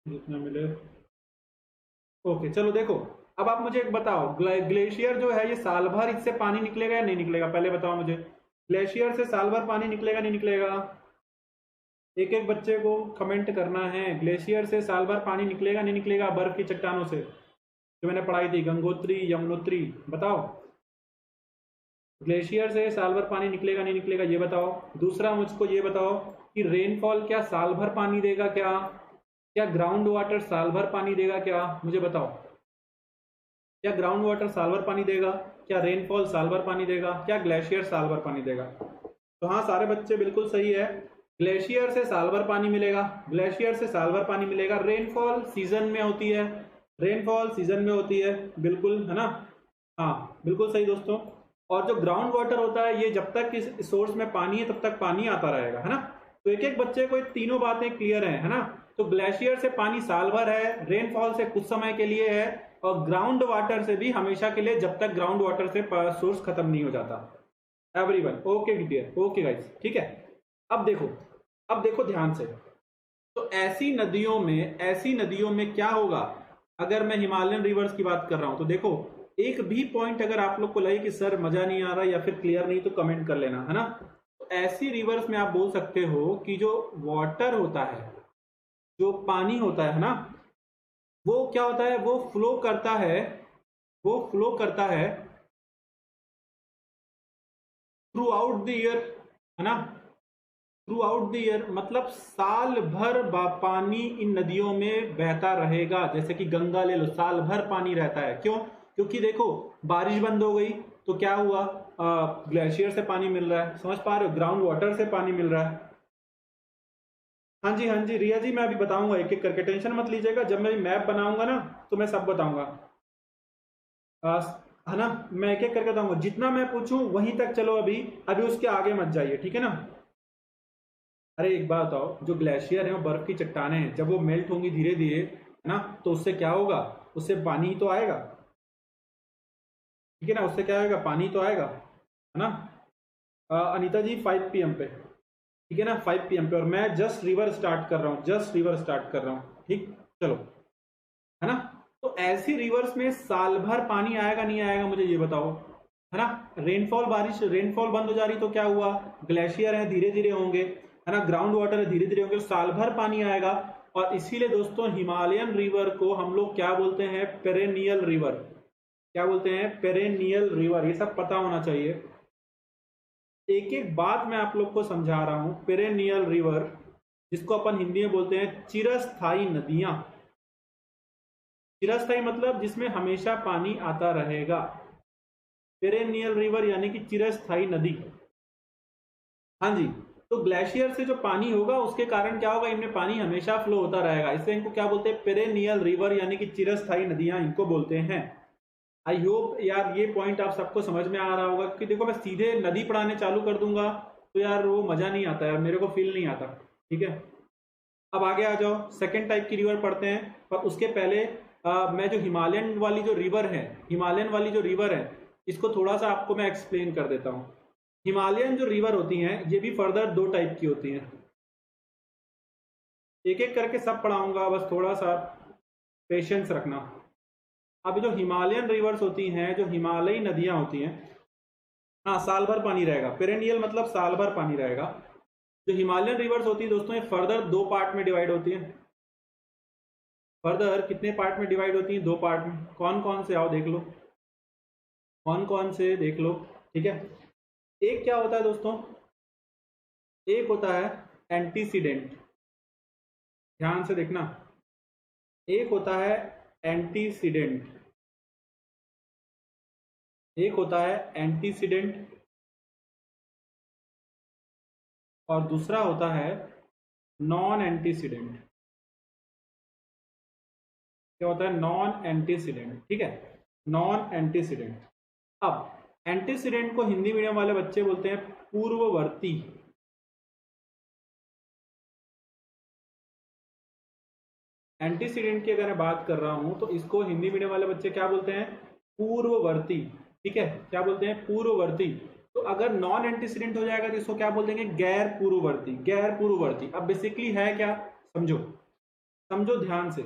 जितना मिले। ओके चलो देखो, अब आप मुझे एक बताओ, ग्लेशियर जो है ये साल भर इससे पानी निकलेगा या नहीं निकलेगा, पहले बताओ मुझे। ग्लेशियर से साल भर पानी निकलेगा नहीं निकलेगा? एक एक बच्चे को कमेंट करना है, ग्लेशियर से साल भर पानी निकलेगा नहीं निकलेगा, बर्फ की चट्टानों से, जो मैंने पढ़ाई थी, गंगोत्री यमुनोत्री, बताओ। ग्लेशियर से साल भर पानी निकलेगा नहीं निकलेगा, ये बताओ। दूसरा मुझको ये बताओ कि रेनफॉल क्या साल भर पानी देगा क्या? क्या ग्राउंड वाटर साल भर पानी देगा क्या? मुझे बताओ, क्या ग्राउंड वाटर साल भर पानी देगा? क्या रेनफॉल साल भर पानी देगा? क्या ग्लेशियर साल भर पानी देगा? तो हाँ, सारे बच्चे बिल्कुल सही है, ग्लेशियर से साल भर पानी मिलेगा, ग्लेशियर से साल भर पानी मिलेगा। रेनफॉल सीजन में होती है, रेनफॉल सीजन में होती है, बिल्कुल, है ना। हाँ बिल्कुल सही दोस्तों। और जो ग्राउंड वाटर होता है, ये जब तक इस सोर्स में पानी है तब तक पानी आता रहेगा, है ना। तो एक एक बच्चे को तीनों बातें क्लियर है ना। तो ग्लेशियर से पानी साल भर है, रेनफॉल से कुछ समय के लिए है, और ग्राउंड वाटर से भी हमेशा के लिए, जब तक ग्राउंड वाटर से सोर्स खत्म नहीं हो जाता। Everyone okay dear, okay guys, ठीक है। अब देखो, अब देखो ध्यान से, तो ऐसी नदियों में क्या होगा, अगर मैं हिमालयन रिवर्स की बात कर रहा हूं तो देखो, एक भी पॉइंट अगर आप लोग को लगे कि सर मजा नहीं आ रहा या फिर क्लियर नहीं, तो कमेंट कर लेना, है ना। तो ऐसी रिवर्स में आप बोल सकते हो कि जो वाटर होता है, जो पानी होता है ना, वो क्या होता है, वो फ्लो करता है, वो फ्लो करता है थ्रू आउट द ईयर, है ना। थ्रू आउट द ईयर मतलब साल भर पानी इन नदियों में बहता रहेगा। जैसे कि गंगा ले लो, साल भर पानी रहता है, क्यों? क्योंकि देखो, बारिश बंद हो गई तो क्या हुआ, ग्लेशियर से पानी मिल रहा है, समझ पा रहे हो, ग्राउंड वाटर से पानी मिल रहा है। हाँ जी, हाँ जी रिया जी, मैं अभी बताऊंगा एक एक करके, टेंशन मत लीजिएगा, जब मैं मैप बनाऊंगा ना तो मैं सब बताऊंगा, है ना। मैं एक एक करके बताऊंगा, जितना मैं पूछूं वहीं तक चलो, अभी अभी उसके आगे मत जाइए, ठीक है ना। अरे एक बात बताओ, जो ग्लेशियर है वो बर्फ की चट्टानें हैं, जब वो मेल्ट होंगी धीरे धीरे, है ना, तो उससे क्या होगा, उससे पानी ही तो आएगा, ठीक है ना, उससे क्या आएगा, पानी तो आएगा, है ना। अनीता जी 5 PM पे, ठीक है ना, 5 PM पे, और मैं जस्ट रिवर स्टार्ट कर रहा हूँ, जस्ट रिवर स्टार्ट कर रहा हूँ, ठीक, चलो, है ना। तो ऐसी रिवर्स में साल भर पानी आएगा नहीं आएगा, मुझे ये बताओ, है ना। रेनफॉल, बारिश, रेनफॉल बंद हो जा रही तो क्या हुआ, ग्लेशियर है धीरे धीरे होंगे, है ना, ग्राउंड वाटर है धीरे धीरे होंगे, साल भर पानी आएगा। और इसीलिए दोस्तों हिमालयन रिवर को हम लोग क्या बोलते हैं, पेरेनियल रिवर, क्या बोलते हैं, पेरेनियल रिवर, ये सब पता होना चाहिए। एक एक बात मैं आप लोग को समझा रहा हूं, पेरेनियल रिवर, जिसको अपन हिंदी में बोलते हैं चिरस्थायी नदियां। चिरस्थायी मतलब जिसमें हमेशा पानी आता रहेगा, पेरेनियल रिवर यानी कि चिरस्थायी नदी। हाँ जी, तो ग्लेशियर से जो पानी होगा उसके कारण क्या होगा, इनमें पानी हमेशा फ्लो होता रहेगा, इसलिए इनको क्या बोलते हैं, पेरेनियल रिवर यानी कि चिरस्थायी नदियां इनको बोलते हैं। आई होप यार ये पॉइंट आप सबको समझ में आ रहा होगा, कि देखो मैं सीधे नदी पढ़ाने चालू कर दूंगा तो यार वो मजा नहीं आता यार, मेरे को फील नहीं आता, ठीक है। अब आगे आ जाओ, सेकेंड टाइप की रिवर पढ़ते हैं, पर उसके पहले मैं जो हिमालयन वाली जो रिवर है, हिमालयन वाली जो रिवर है, इसको थोड़ा सा आपको मैं एक्सप्लेन कर देता हूँ। हिमालयन जो रिवर होती हैं ये भी फर्दर 2 टाइप की होती हैं, एक एक करके सब पढ़ाऊंगा, बस थोड़ा सा पेशेंस रखना। अब जो हिमालयन रिवर्स होती हैं, जो हिमालयी नदियां होती हैं, हाँ साल भर पानी रहेगा, पेरेनियल मतलब साल भर पानी रहेगा। जो हिमालयन रिवर्स होती है दोस्तों, ये फर्दर 2 पार्ट में डिवाइड होती है। फर्दर कितने पार्ट में डिवाइड होती हैं, 2 पार्ट में। कौन कौन से, आओ देख लो, कौन कौन से देख लो, ठीक है। एक क्या होता है दोस्तों, एक होता है एंटीसीडेंट, ध्यान से देखना, एक होता है एंटीसीडेंट, एक होता है एंटीसीडेंट और दूसरा होता है नॉन एंटीसीडेंट। क्या होता है? नॉन एंटीसीडेंट, ठीक है, नॉन एंटीसीडेंट। अब एंटीसीडेंट को हिंदी मीडियम वाले बच्चे बोलते हैं पूर्ववर्ती। एंटीसीडेंट की अगर मैं बात कर रहा हूं तो इसको हिंदी मीडियम वाले बच्चे क्या बोलते हैं? पूर्ववर्ती, ठीक है, क्या बोलते हैं? पूर्ववर्ती। तो अगर नॉन एंटीसीडेंट हो जाएगा तो इसको क्या बोल देंगे? गैर पूर्ववर्ती, गैर पूर्ववर्ती। अब बेसिकली है क्या, समझो, समझो ध्यान से।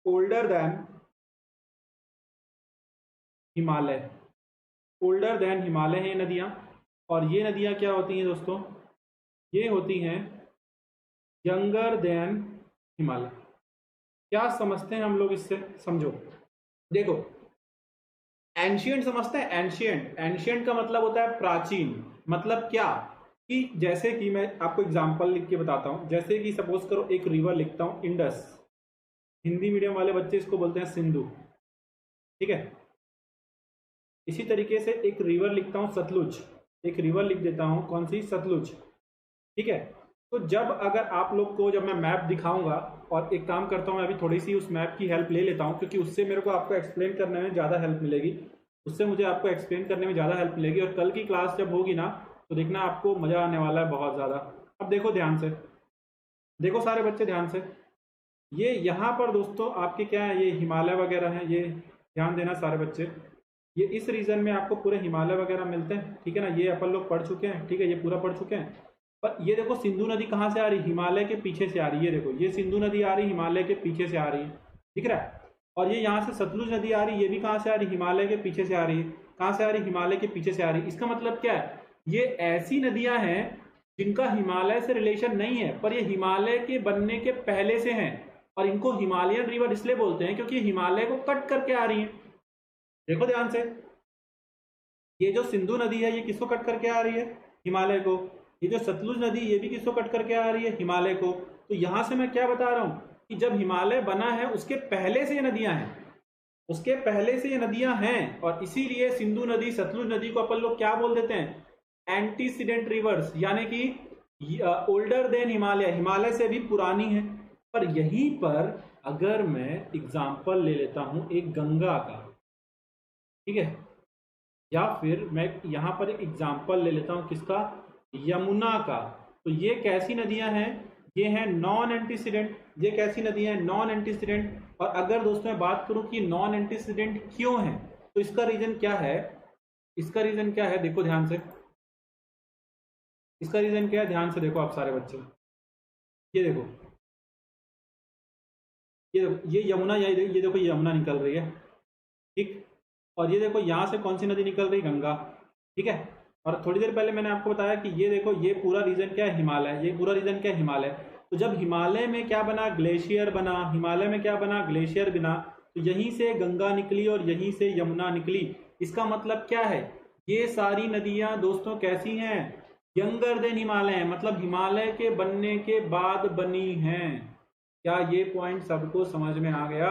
Older than Himalaya, older than Himalaya है ये नदियां, और ये नदियां क्या होती हैं दोस्तों? ये होती हैं यंगर देन हिमालय। क्या समझते हैं हम लोग इससे? समझो, देखो, एंशियंट समझते हैं? एंशियंट, एंशियंट का मतलब होता है प्राचीन। मतलब क्या कि जैसे कि मैं आपको एग्जांपल लिख के बताता हूं, जैसे कि सपोज करो एक रिवर लिखता हूं इंडस, हिंदी मीडियम वाले बच्चे इसको बोलते हैं सिंधु, ठीक है। इसी तरीके से एक रिवर लिखता हूं सतलुज, एक रिवर लिख देता हूं, कौन सी? सतलुज, ठीक है। तो जब अगर आप लोग को जब मैं मैप दिखाऊंगा, और एक काम करता हूं मैं अभी थोड़ी सी उस मैप की हेल्प ले लेता हूं, क्योंकि उससे मेरे को आपको एक्सप्लेन करने में ज़्यादा हेल्प मिलेगी, उससे मुझे आपको एक्सप्लेन करने में ज़्यादा हेल्प मिलेगी, और कल की क्लास जब होगी ना तो देखना आपको मज़ा आने वाला है बहुत ज़्यादा। अब देखो ध्यान से, देखो सारे बच्चे ध्यान से, ये यहाँ पर दोस्तों आपके क्या है, ये हिमालय वगैरह है, ये ध्यान देना सारे बच्चे, ये इस रीजन में आपको पूरे हिमालय वगैरह मिलते हैं, ठीक है ना, ये अपन लोग पढ़ चुके हैं, ठीक है, ये पूरा पढ़ चुके हैं। पर ये देखो सिंधु नदी कहाँ से आ रही? हिमालय के पीछे से आ रही है, ये देखो, ये सिंधु नदी आ रही हिमालय के पीछे से आ रही है, दिख रहा है। और ये यहाँ से सतलुज नदी आ रही है, ये भी कहाँ से आ रही? हिमालय के पीछे से आ रही है। कहाँ से आ रही? हिमालय के पीछे से आ रही है। इसका मतलब क्या है? ये ऐसी नदियां हैं जिनका हिमालय से रिलेशन नहीं है, पर ये हिमालय के बनने के पहले से हैं, और इनको हिमालयन रिवर इसलिए बोलते हैं क्योंकि हिमालय को कट करके आ रही है। देखो ध्यान से, ये जो सिंधु नदी है ये किसको कट करके आ रही है? हिमालय को। ये जो सतलुज नदी ये भी किसको कट करके आ रही है? हिमालय को। तो यहां से मैं क्या बता रहा हूं कि जब हिमालय बना है उसके पहले से ये नदियां हैं, उसके पहले से ये नदियां हैं, और इसीलिए सिंधु नदी सतलुज नदी को अपन लोग क्या बोल देते हैं? एंटीसीडेंट रिवर्स, यानी कि ओल्डर देन हिमालय, हिमालय से भी पुरानी है। पर यहीं पर अगर मैं एग्जाम्पल ले लेता हूं एक गंगा का, ठीक है, या फिर मैं यहाँ पर एक एग्जाम्पल ले लेता हूँ किसका? यमुना का। तो ये कैसी नदियां हैं? ये हैं नॉन एंटीसीडेंट। ये कैसी नदियां हैं? Non antecedent. और अगर दोस्तों मैं बात करूं कि नॉन एंटीसीडेंट क्यों है, तो इसका रीजन क्या है? इसका रीजन क्या है? देखो ध्यान से, इसका रीजन क्या है? ध्यान से देखो आप सारे बच्चे, ये देखो, ये यमुना, ये देखो ये यमुना निकल रही है, ठीक। और ये देखो यहाँ से कौन सी नदी निकल रही? गंगा, ठीक है। और थोड़ी देर पहले मैंने आपको बताया कि ये देखो ये पूरा रीजन क्या है? हिमालय। ये पूरा रीजन क्या है? हिमालय। तो जब हिमालय में क्या बना? ग्लेशियर बना। हिमालय में क्या बना? ग्लेशियर बना। तो यहीं से गंगा निकली और यहीं से यमुना निकली। इसका मतलब क्या है? ये सारी नदियां दोस्तों कैसी हैं? यंगर देन हिमालय, मतलब हिमालय के बनने के बाद बनी हैं। क्या ये पॉइंट सबको समझ में आ गया?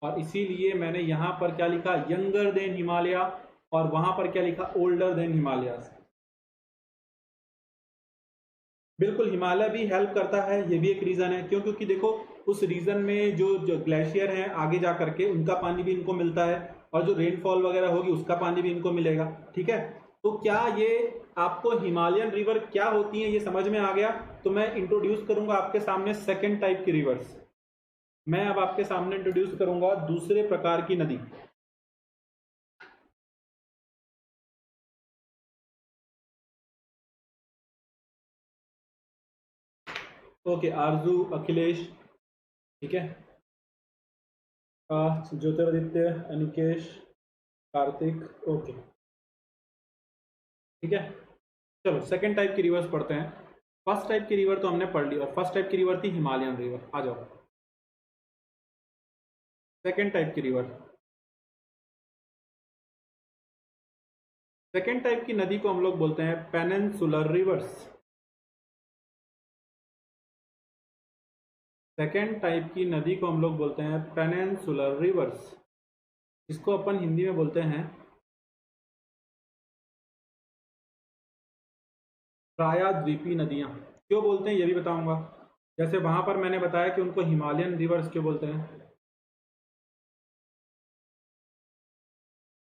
और इसीलिए मैंने यहां पर क्या लिखा? यंगर देन हिमालय, और वहां पर क्या लिखा? Older than Himalaya. बिल्कुल, हिमालय भी हेल्प करता है, ये भी एक रीजन है। क्यों? क्योंकि देखो उस रीजन में जो ग्लेशियर हैं आगे जा करके उनका पानी भी इनको मिलता है, और जो रेनफॉल वगैरह होगी उसका पानी भी इनको मिलेगा, ठीक है। तो क्या ये आपको हिमालयन रिवर क्या होती है ये समझ में आ गया? तो मैं इंट्रोड्यूस करूंगा आपके सामने सेकेंड टाइप की रिवर्स। मैं अब आपके सामने इंट्रोड्यूस करूंगा दूसरे प्रकार की नदी। ओके, आरजू, अखिलेश, ठीक है, ज्योतिरादित्य, अनिकेश, कार्तिक, ओके, ठीक है। चलो सेकंड टाइप की रिवर्स पढ़ते हैं। फर्स्ट टाइप की रिवर तो हमने पढ़ ली, और फर्स्ट टाइप की रिवर थी हिमालयन रिवर। आ जाओ सेकंड टाइप की रिवर। सेकंड टाइप की नदी को हम लोग बोलते हैं पेनिनसुलर रिवर्स। सेकेंड टाइप की नदी को हम लोग बोलते हैं पेनिनसुलर रिवर्स, जिसको अपन हिंदी में बोलते हैं प्रायद्वीपी नदियाँ। क्यों बोलते हैं ये भी बताऊंगा। जैसे वहां पर मैंने बताया कि उनको हिमालयन रिवर्स क्यों बोलते हैं।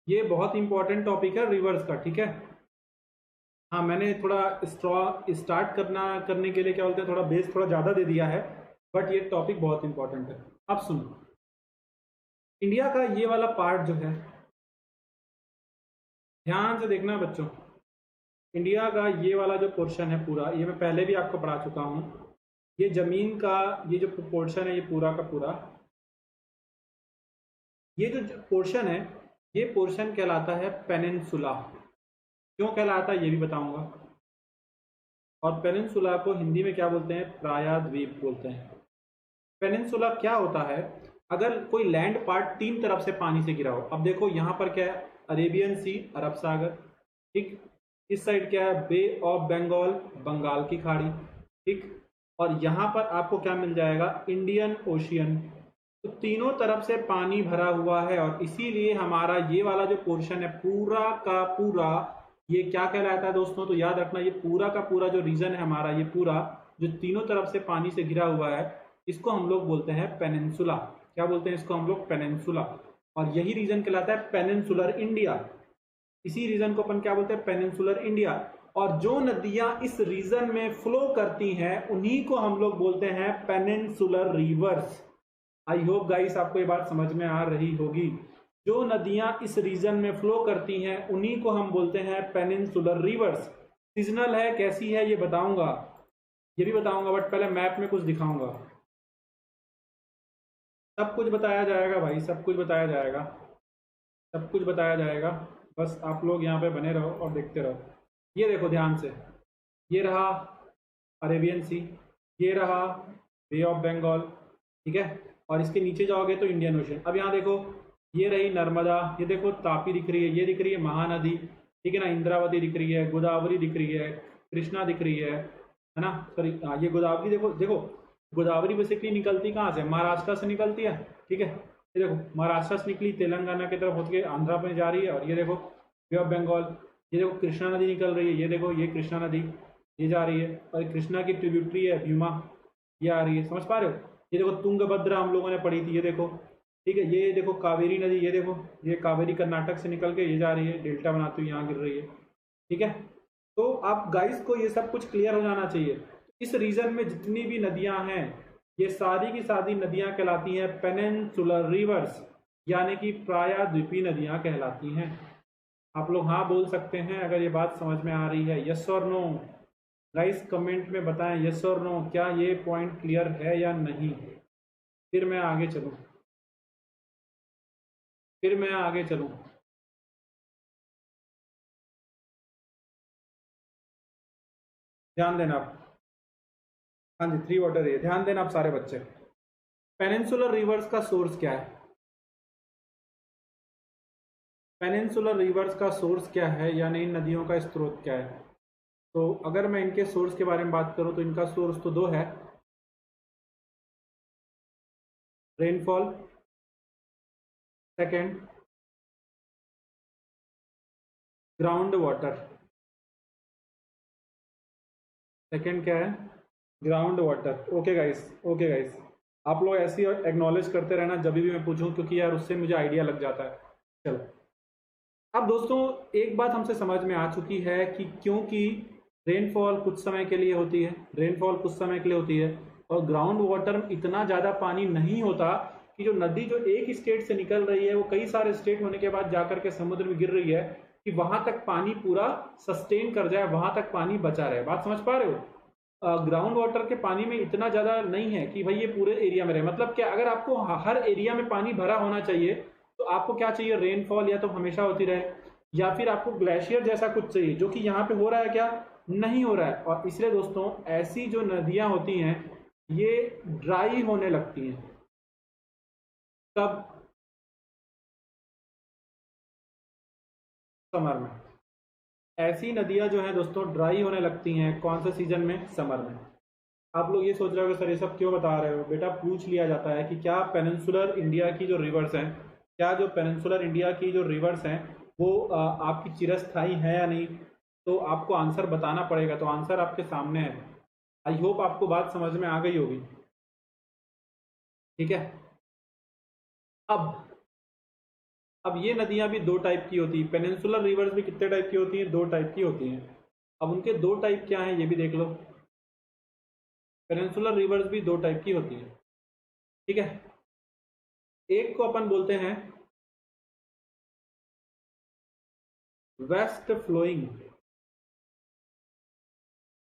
ये बहुत इंपॉर्टेंट टॉपिक है रिवर्स का, ठीक है। हाँ, मैंने थोड़ा स्टार्ट करने के लिए क्या बोलते हैं, थोड़ा बेस थोड़ा ज़्यादा दे दिया है, बट ये टॉपिक बहुत इंपॉर्टेंट है। अब सुनो, इंडिया का ये वाला पार्ट जो है, ध्यान से देखना बच्चों, इंडिया का ये वाला जो पोर्शन है पूरा, ये मैं पहले भी आपको पढ़ा चुका हूँ। ये जमीन का ये जो पोर्शन है, ये पूरा का पूरा, ये जो पोर्शन है, ये पोर्शन कहलाता है पेनिनसुला। क्यों कहलाता है ये भी बताऊंगा। और पेनिनसुला को हिंदी में क्या बोलते हैं, प्रायद्वीप बोलते हैं। पेनिनसुला क्या होता है, अगर कोई लैंड पार्ट तीन तरफ से पानी से घिरा हो। अब देखो यहाँ पर क्या है, अरेबियन सी, अरब सागर, ठीक। इस साइड क्या है, बे ऑफ बंगाल, बंगाल की खाड़ी, ठीक। और यहाँ पर आपको क्या मिल जाएगा, इंडियन ओशियन। तो तीनों तरफ से पानी भरा हुआ है, और इसीलिए हमारा ये वाला जो पोर्शन है पूरा का पूरा, ये क्या कहलाता है दोस्तों, तो याद रखना, ये पूरा का पूरा जो रीजन है हमारा, ये पूरा जो तीनों तरफ से पानी से घिरा हुआ है, इसको हम लोग बोलते हैं पेनिनसुला। क्या बोलते हैं इसको हम लोग, पेनिनसुला। और यही रीजन कहलाता है पेनिनसुलर इंडिया। इसी रीजन को अपन क्या बोलते हैं, पेनिनसुलर इंडिया। और जो नदियां इस रीजन में फ्लो करती हैं, उन्हीं को हम लोग बोलते हैं peninsular reverse. I hope guys आपको ये बात समझ में आ रही होगी। जो नदियां इस रीजन में फ्लो करती हैं, उन्हीं को हम बोलते हैं पेनिनसुलर रिवर्स। सीजनल है, कैसी है ये बताऊंगा, ये भी बताऊंगा, बट पहले मैप में कुछ दिखाऊंगा। सब कुछ बताया जाएगा भाई, सब कुछ बताया जाएगा, सब कुछ बताया जाएगा। बस आप लोग यहाँ पे बने रहो और देखते रहो। ये देखो ध्यान से, ये रहा अरेबियन सी, ये रहा बे ऑफ बंगाल, ठीक है। और इसके नीचे जाओगे तो इंडियन ओशन। अब यहाँ देखो, ये रही नर्मदा, ये देखो तापी दिख रही है, ये दिख रही है महानदी, ठीक है ना, इंद्रावती दिख रही है, गोदावरी दिख रही है, कृष्णा दिख रही है ना, सॉरी ये गोदावरी, देखो देखो, गोदावरी बेसिकली निकलती कहाँ से, महाराष्ट्र से निकलती है, ठीक है। ये देखो महाराष्ट्र से निकली, तेलंगाना की तरफ होकर आंध्रा में जा रही है, और ये देखो बे ऑफ बंगाल, ये देखो कृष्णा नदी निकल रही है, ये देखो ये कृष्णा नदी, ये जा रही है, और कृष्णा की ट्रिब्यूटरी है भीमा, ये आ रही है, समझ पा रहे हो। ये देखो तुंगभद्रा हम लोगों ने पढ़ी थी, ये देखो, ठीक है। ये देखो कावेरी नदी, ये देखो, ये कावेरी कर्नाटक से निकल के ये जा रही है, डेल्टा बनाती हुई यहाँ गिर रही है, ठीक है। तो आप गाइस को ये सब कुछ क्लियर हो जाना चाहिए। इस रीजन में जितनी भी नदियां हैं, ये सारी की सारी नदियां कहलाती हैं पेनिनसुलर रिवर्स, यानी कि प्रायद्वीपी नदियां कहलाती हैं। आप लोग हाँ बोल सकते हैं अगर ये बात समझ में आ रही है, यस और नो। गाइस कमेंट में बताएं यस और नो, क्या ये पॉइंट क्लियर है या नहीं। फिर मैं आगे चलूं, फिर मैं आगे चलूं। ध्यान देना आप, हाँ जी, थ्री वाटर है, ध्यान देना आप सारे बच्चे। पेनिनसुलर रिवर्स का सोर्स क्या है, पेनिनसुलर रिवर्स का सोर्स क्या है, यानी इन नदियों का स्रोत क्या है। तो अगर मैं इनके सोर्स के बारे में बात करूं, तो इनका सोर्स तो दो है, rainfall, second ground water. Second क्या है, ground water. Okay guys, okay guys, आप लोग ऐसे ही एक्नॉलेज करते रहना जब भी मैं पूछूं, क्योंकि यार उससे मुझे आइडिया लग जाता है। चलो, अब दोस्तों एक बात हमसे समझ में आ चुकी है कि क्योंकि रेनफॉल कुछ समय के लिए होती है, रेनफॉल कुछ समय के लिए होती है, और ग्राउंड वाटर में इतना ज़्यादा पानी नहीं होता कि जो नदी जो एक स्टेट से निकल रही है, वो कई सारे स्टेट होने के बाद जाकर के समुद्र में गिर रही है, कि वहां तक पानी पूरा सस्टेन कर जाए, वहां तक पानी बचा रहे। बात समझ पा रहे हो। ग्राउंड वाटर के पानी में इतना ज़्यादा नहीं है कि भाई ये पूरे एरिया में रहे। मतलब क्या, अगर आपको हर एरिया में पानी भरा होना चाहिए, तो आपको क्या चाहिए, रेनफॉल या तो हमेशा होती रहे, या फिर आपको ग्लेशियर जैसा कुछ चाहिए, जो कि यहाँ पे हो रहा है क्या, नहीं हो रहा है। और इसलिए दोस्तों ऐसी जो नदियां होती हैं, ये ड्राई होने लगती हैं। कब, समर में। ऐसी नदियां जो हैं दोस्तों ड्राई होने लगती हैं, कौन से सीजन में, समर में। आप लोग ये सोच रहे हो सर ये सब क्यों बता रहे हो बेटा, पूछ लिया जाता है कि क्या पेनिनसुलर इंडिया की जो रिवर्स हैं, क्या जो पेनिनसुलर इंडिया की जो रिवर्स हैं वो आपकी चिरस्थायी है या नहीं, तो आपको आंसर बताना पड़ेगा। तो आंसर आपके सामने है। आई होप आपको बात समझ में आ गई होगी। ठीक है। अब ये नदियां भी दो टाइप की होती है, पेनिनसुलर रिवर्स भी कितने टाइप की होती हैं, दो टाइप की होती हैं। अब उनके दो टाइप क्या हैं ये भी देख लो। पेनिनसुलर रिवर्स भी दो टाइप की होती हैं। ठीक है। एक को अपन बोलते हैं वेस्ट फ्लोइंग,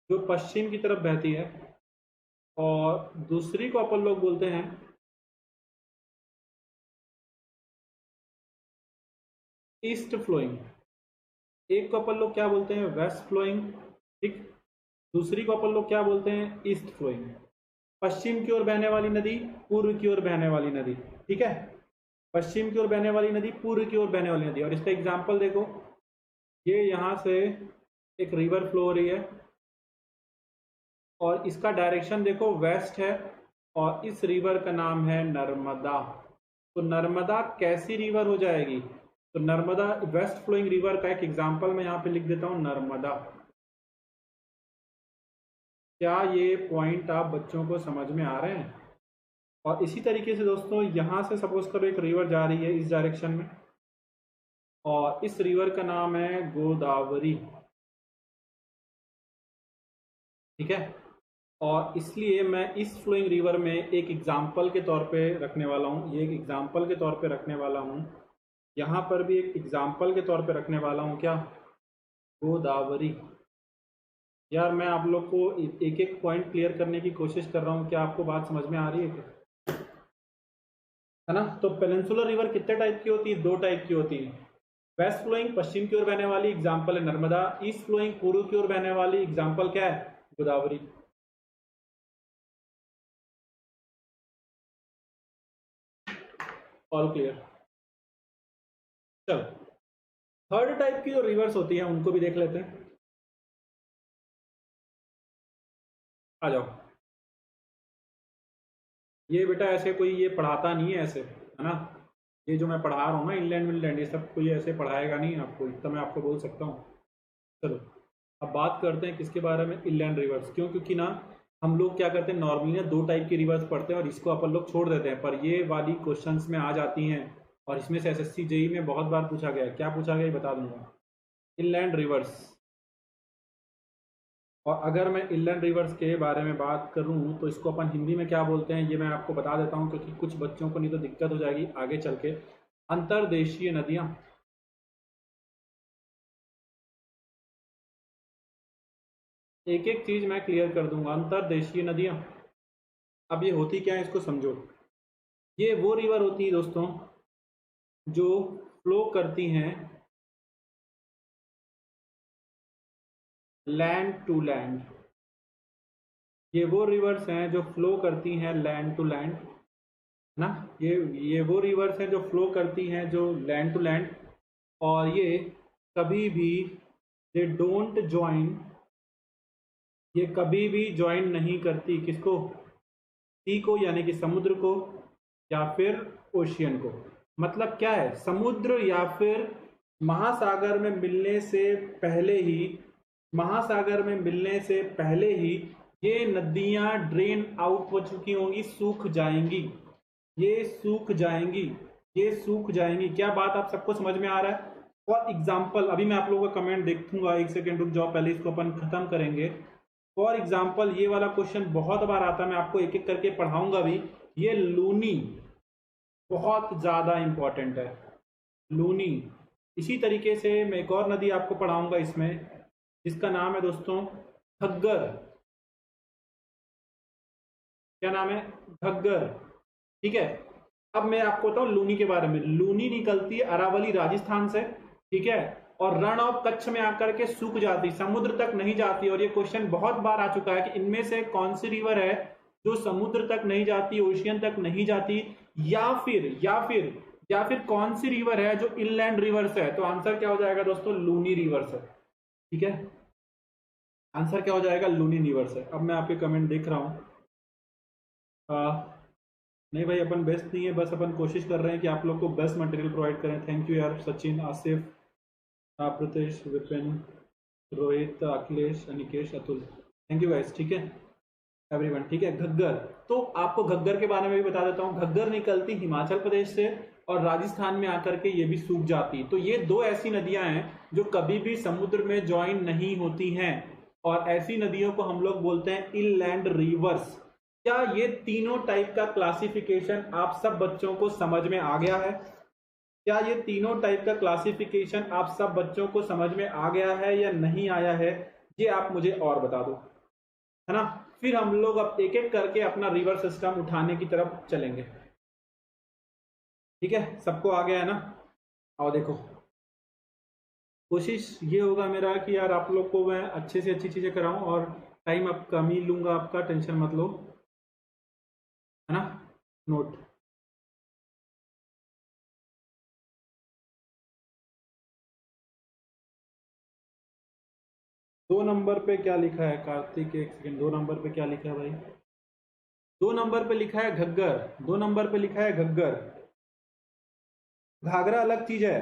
जो पश्चिम की तरफ बहती है, और दूसरी को अपन लोग बोलते हैं ईस्ट फ्लोइंग। एक को अपन लोग क्या बोलते हैं, वेस्ट फ्लोइंग। ठीक। दूसरी को अपन लोग क्या बोलते हैं, ईस्ट फ्लोइंग। पश्चिम की ओर बहने वाली नदी, पूर्व की ओर बहने वाली नदी। ठीक है। पश्चिम की ओर बहने वाली नदी, पूर्व की ओर बहने वाली नदी। और इसका एग्जाम्पल देखो, ये यहां से एक रिवर फ्लो हो रही है और इसका डायरेक्शन देखो वेस्ट है, और इस रिवर का नाम है नर्मदा। तो नर्मदा कैसी रिवर हो जाएगी, तो नर्मदा वेस्ट फ्लोइंग रिवर का एक एग्जाम्पल मैं यहाँ पे लिख देता हूँ, नर्मदा। क्या ये पॉइंट आप बच्चों को समझ में आ रहे हैं। और इसी तरीके से दोस्तों यहाँ से सपोज करो एक रिवर जा रही है इस डायरेक्शन में, और इस रिवर का नाम है गोदावरी। ठीक है। और इसलिए मैं इस फ्लोइंग रिवर में एक एग्जाम्पल के तौर पे रखने वाला हूँ, ये एक एग्जाम्पल के तौर पे रखने वाला हूँ, यहाँ पर भी एक एग्जाम्पल के तौर पे रखने वाला हूँ, क्या, गोदावरी। यार मैं आप लोग को एक एक पॉइंट क्लियर करने की कोशिश कर रहा हूँ, क्या आपको बात समझ में आ रही है क्या, है ना। तो पेनिनसुलर रिवर कितने टाइप की होती है, दो टाइप की होती है। वेस्ट फ्लोइंग पश्चिम की ओर बहने वाली, एग्जाम्पल है नर्मदा। ईस्ट फ्लोइंग पूर्व की ओर बहने वाली, एग्जाम्पल क्या है, गोदावरी। All clear. चलो, थर्ड टाइप की जो रिवर्स होती है उनको भी देख लेते हैं। आ जाओ। ये बेटा ऐसे कोई ये पढ़ाता नहीं है ऐसे, है ना। ये जो मैं पढ़ा रहा हूँ ना, इंलैंड विनलैंड, ये सब कोई ऐसे पढ़ाएगा नहीं आपको, इतना मैं आपको बोल सकता हूँ। चलो, अब बात करते हैं किसके बारे में, इनलैंड रिवर्स। क्यों, क्योंकि ना हम लोग क्या करते हैं नॉर्मली ना दो टाइप की रिवर्स पढ़ते हैं और इसको अपन लोग छोड़ देते हैं, पर ये वाली क्वेश्चंस में आ जाती हैं, और इसमें से एसएससी जेई में बहुत बार पूछा गया है। क्या पूछा गया ये बता दूंगा, इनलैंड रिवर्स। और अगर मैं इनलैंड रिवर्स के बारे में बात करूं तो इसको अपन हिंदी में क्या बोलते हैं ये मैं आपको बता देता हूं, क्योंकि कुछ बच्चों को नहीं तो दिक्कत हो जाएगी आगे चल के। अंतर्देशीय नदियां। एक एक चीज मैं क्लियर कर दूंगा। अंतर्देशीय नदियां, अब ये होती क्या है इसको समझो। ये वो रिवर होती है दोस्तों जो फ्लो करती हैं लैंड टू लैंड। ये वो रिवर्स हैं जो फ्लो करती हैं लैंड टू लैंड, ना। ये वो रिवर्स हैं जो फ्लो करती हैं जो लैंड टू लैंड, और ये कभी भी दे डोंट ज्वाइन, ये कभी भी ज्वाइन नहीं करती किसको, सी को यानी कि समुद्र को, या फिर ओशियन को। मतलब क्या है, समुद्र या फिर महासागर में मिलने से पहले ही, महासागर में मिलने से पहले ही ये नदियां ड्रेन आउट हो चुकी होंगी, सूख जाएंगी, ये सूख जाएंगी, ये सूख जाएंगी। क्या बात आप सबको समझ में आ रहा है। फॉर एग्जाम्पल, अभी मैं आप लोगों का कमेंट देखूंगा, एक सेकेंड रुक जाओ, पहले इसको अपन खत्म करेंगे। फॉर एग्जाम्पल ये वाला क्वेश्चन बहुत बार आता है, मैं आपको एक एक करके पढ़ाऊंगा भी। ये लूनी बहुत ज्यादा इंपॉर्टेंट है, लूनी। इसी तरीके से मैं एक और नदी आपको पढ़ाऊंगा इसमें, जिसका नाम है दोस्तों घग्गर। क्या नाम है, घग्गर। ठीक है। अब मैं आपको बताऊं लूनी के बारे में। लूनी निकलती है अरावली राजस्थान से, ठीक है, और रण ऑफ कच्छ में आकर के सूख जाती, समुद्र तक नहीं जाती। और ये क्वेश्चन बहुत बार आ चुका है कि इनमें से कौन सी रिवर है जो समुद्र तक नहीं जाती, ओशियन तक नहीं जाती, या फिर कौन सी रिवर है जो इनलैंड रिवर्स है। तो आंसर क्या हो जाएगा दोस्तों, लूनी रिवर्स है। ठीक है। आंसर क्या हो जाएगा, लूनी रिवर्स है। अब मैं आपके कमेंट देख रहा हूँ। नहीं भाई, अपन बेस्ट नहीं है, बस अपन कोशिश कर रहे हैं कि आप लोग को बेस्ट मटेरियल प्रोवाइड करें। थैंक यू यार, Sachin, Asif, Pratesh, Vipin, Rohit, Akhilesh, Anikesh, Atul, thank you guys. ठीक है एवरीवन, ठीक है। घग्गर, तो आपको घग्गर के बारे में भी बता देता हूँ। घग्गर निकलती हिमाचल प्रदेश से और राजस्थान में आकर के ये भी सूख जाती। तो ये दो ऐसी नदियां हैं जो कभी भी समुद्र में ज्वाइन नहीं होती हैं, और ऐसी नदियों को हम लोग बोलते हैं इनलैंड रिवर्स। क्या ये तीनों टाइप का क्लासिफिकेशन आप सब बच्चों को समझ में आ गया है? क्या ये तीनों टाइप का क्लासिफिकेशन आप सब बच्चों को समझ में आ गया है या नहीं आया है? ये आप मुझे और बता दो, है ना। फिर हम लोग अब एक एक करके अपना रिवर सिस्टम उठाने की तरफ चलेंगे। ठीक है, सबको आ गया है ना? आओ देखो, कोशिश ये होगा मेरा कि यार आप लोग को मैं अच्छे से अच्छी चीजें कराऊं, और टाइम अब कम ही लूंगा आपका, टेंशन मत लो, है ना। नोट, 2 नंबर पे क्या लिखा है कार्तिक, एक सेकेंड, 2 नंबर पे क्या लिखा है भाई? 2 नंबर पे लिखा है घग्गर, 2 नंबर पे लिखा है घग्गर। घाघरा अलग चीज है।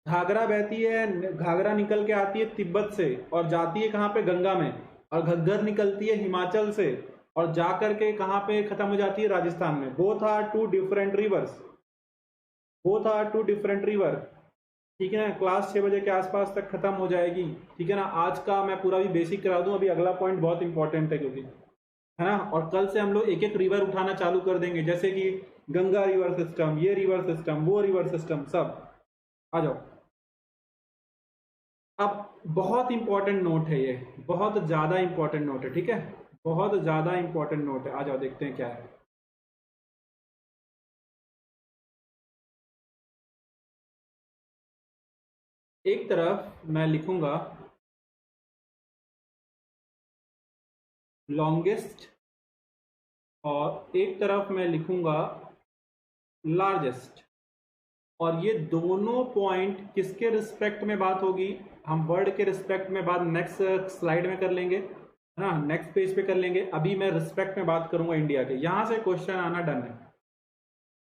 घाघरा बहती है, घाघरा निकल के आती है तिब्बत से और जाती है कहाँ पे, गंगा में। और घग्गर निकलती है हिमाचल से और जा करके कहाँ पे खत्म हो जाती है, राजस्थान में। Both are two different rivers, both are two different river. ठीक है ना, क्लास 6 बजे के आसपास तक खत्म हो जाएगी। ठीक है ना, आज का मैं पूरा भी बेसिक करा दूं, अभी अगला पॉइंट बहुत इंपॉर्टेंट है, क्योंकि है ना। और कल से हम लोग एक एक रिवर उठाना चालू कर देंगे, जैसे कि गंगा रिवर सिस्टम, ये रिवर सिस्टम, वो रिवर सिस्टम, सब। आ जाओ। अब बहुत इंपॉर्टेंट नोट है ये, बहुत ज्यादा इंपॉर्टेंट नोट है, ठीक है, बहुत ज्यादा इंपॉर्टेंट नोट है। आ जाओ देखते हैं क्या है। एक तरफ मैं लिखूंगा लॉन्गेस्ट और एक तरफ मैं लिखूंगा लार्जेस्ट, और ये दोनों पॉइंट किसके रिस्पेक्ट में बात होगी? हम वर्ड के रिस्पेक्ट में बात नेक्स्ट स्लाइड में कर लेंगे, है ना, नेक्स्ट पेज पे कर लेंगे। अभी मैं रिस्पेक्ट में बात करूंगा इंडिया के, यहां से क्वेश्चन आना डन है।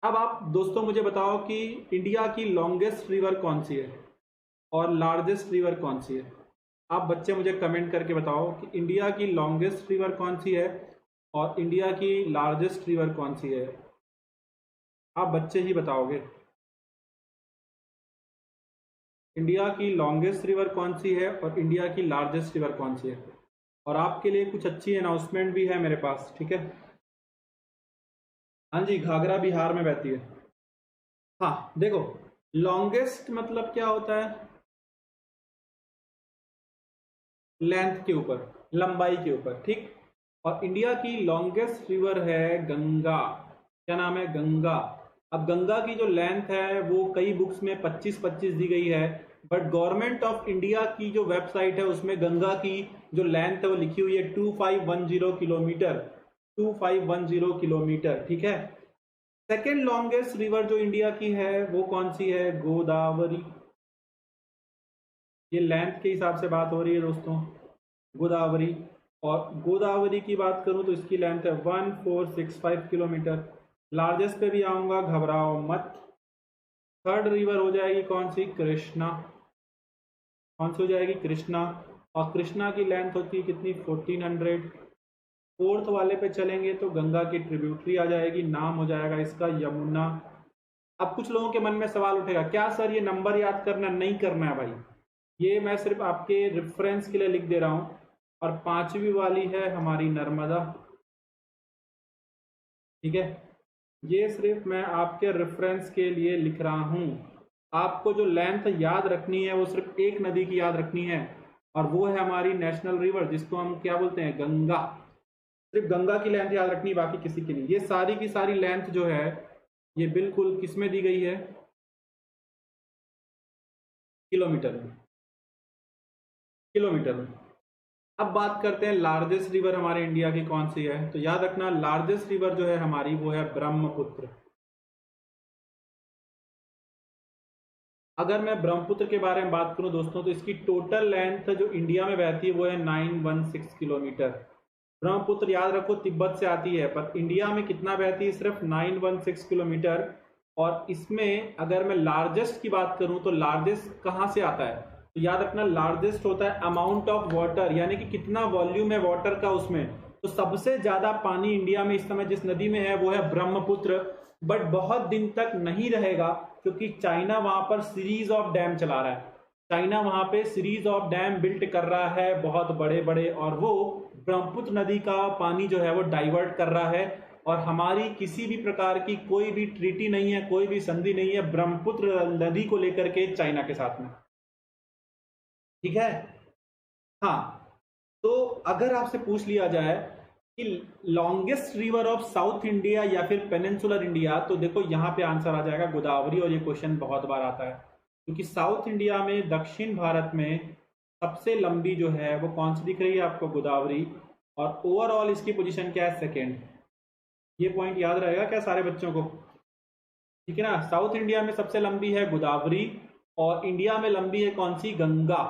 अब आप दोस्तों मुझे बताओ कि इंडिया की लॉन्गेस्ट रिवर कौन सी है और लार्जेस्ट रिवर कौन सी है? आप बच्चे मुझे कमेंट करके बताओ कि इंडिया की लॉन्गेस्ट रिवर कौन सी है और इंडिया की लार्जेस्ट रिवर कौन सी है। आप बच्चे ही बताओगे इंडिया की लॉन्गेस्ट रिवर कौन सी है और इंडिया की लार्जेस्ट रिवर कौन सी है। और आपके लिए कुछ अच्छी अनाउंसमेंट भी है मेरे पास, ठीक है। हाँ जी, घाघरा बिहार में बहती है। हाँ देखो, लॉन्गेस्ट मतलब क्या होता है? लेंथ के ऊपर, लंबाई के ऊपर, ठीक। और इंडिया की लॉन्गेस्ट रिवर है गंगा। क्या नाम है? गंगा। अब गंगा की जो लेंथ है वो कई बुक्स में 25-25 दी गई है, बट गवर्नमेंट ऑफ इंडिया की जो वेबसाइट है उसमें गंगा की जो लेंथ है वो लिखी हुई है 2510 किलोमीटर, 2510 किलोमीटर, ठीक है। सेकेंड लॉन्गेस्ट रिवर जो इंडिया की है वो कौन सी है? गोदावरी। ये लेंथ के हिसाब से बात हो रही है दोस्तों, गोदावरी। और गोदावरी की बात करूं तो इसकी लेंथ है 1465 किलोमीटर। लार्जेस्ट पे भी आऊंगा, घबराओ मत। थर्ड रिवर हो जाएगी कौन सी? कृष्णा। कौन सी हो जाएगी? कृष्णा। और कृष्णा की लेंथ होती है कितनी? 1400। फोर्थ वाले पे चलेंगे तो गंगा की ट्रिब्यूटरी आ जाएगी, नाम हो जाएगा इसका यमुना। अब कुछ लोगों के मन में सवाल उठेगा, क्या सर ये नंबर याद करना? नहीं करना है भाई, ये मैं सिर्फ आपके रेफरेंस के लिए लिख दे रहा हूं। और पांचवी वाली है हमारी नर्मदा, ठीक है। ये सिर्फ मैं आपके रेफरेंस के लिए लिख रहा हूं। आपको जो लेंथ याद रखनी है वो सिर्फ एक नदी की याद रखनी है, और वो है हमारी नेशनल रिवर, जिसको हम क्या बोलते हैं? गंगा। सिर्फ गंगा की लेंथ याद रखनी, बाकी किसी की नहीं। ये सारी की सारी लेंथ जो है ये बिल्कुल किस में दी गई है? किलोमीटर में, किलोमीटर में। अब बात करते हैं लार्जेस्ट रिवर हमारे इंडिया की कौन सी है। तो याद रखना, लार्जेस्ट रिवर जो है हमारी वो है ब्रह्मपुत्र। अगर मैं ब्रह्मपुत्र के बारे में बात करूं दोस्तों, तो इसकी टोटल लेंथ जो इंडिया में बहती है वो है 916 किलोमीटर। ब्रह्मपुत्र याद रखो तिब्बत से आती है, पर इंडिया में कितना बहती है, सिर्फ 916 किलोमीटर। और इसमें अगर मैं लार्जेस्ट की बात करूं तो लार्जेस्ट कहां से आता है, तो याद रखना लार्जेस्ट होता है अमाउंट ऑफ वाटर, यानी कि कितना वॉल्यूम है वाटर का उसमें। तो सबसे ज्यादा पानी इंडिया में इस समय जिस नदी में है वो है ब्रह्मपुत्र। बट बहुत दिन तक नहीं रहेगा, क्योंकि चाइना वहां पर सीरीज ऑफ डैम चला रहा है। चाइना वहां पे सीरीज ऑफ डैम बिल्ट कर रहा है बहुत बड़े बड़े, और वो ब्रह्मपुत्र नदी का पानी जो है वो डाइवर्ट कर रहा है। और हमारी किसी भी प्रकार की कोई भी ट्रीटी नहीं है, कोई भी संधि नहीं है ब्रह्मपुत्र नदी को लेकर के चाइना के साथ में। ठीक है। हाँ, तो अगर आपसे पूछ लिया जाए कि longest river of south India या फिर पेनिनसुलर इंडिया, तो देखो यहाँ पे आंसर आ जाएगा गोदावरी। और ये क्वेश्चन बहुत बार आता है, क्योंकि साउथ इंडिया में, दक्षिण भारत में सबसे लंबी जो है वो कौन सी दिख रही है आपको, गोदावरी। और ओवरऑल इसकी पोजीशन क्या है, सेकेंड। ये पॉइंट याद रहेगा क्या सारे बच्चों को? ठीक है ना, साउथ इंडिया में सबसे लंबी है गोदावरी, और इंडिया में लंबी है कौन सी, गंगा।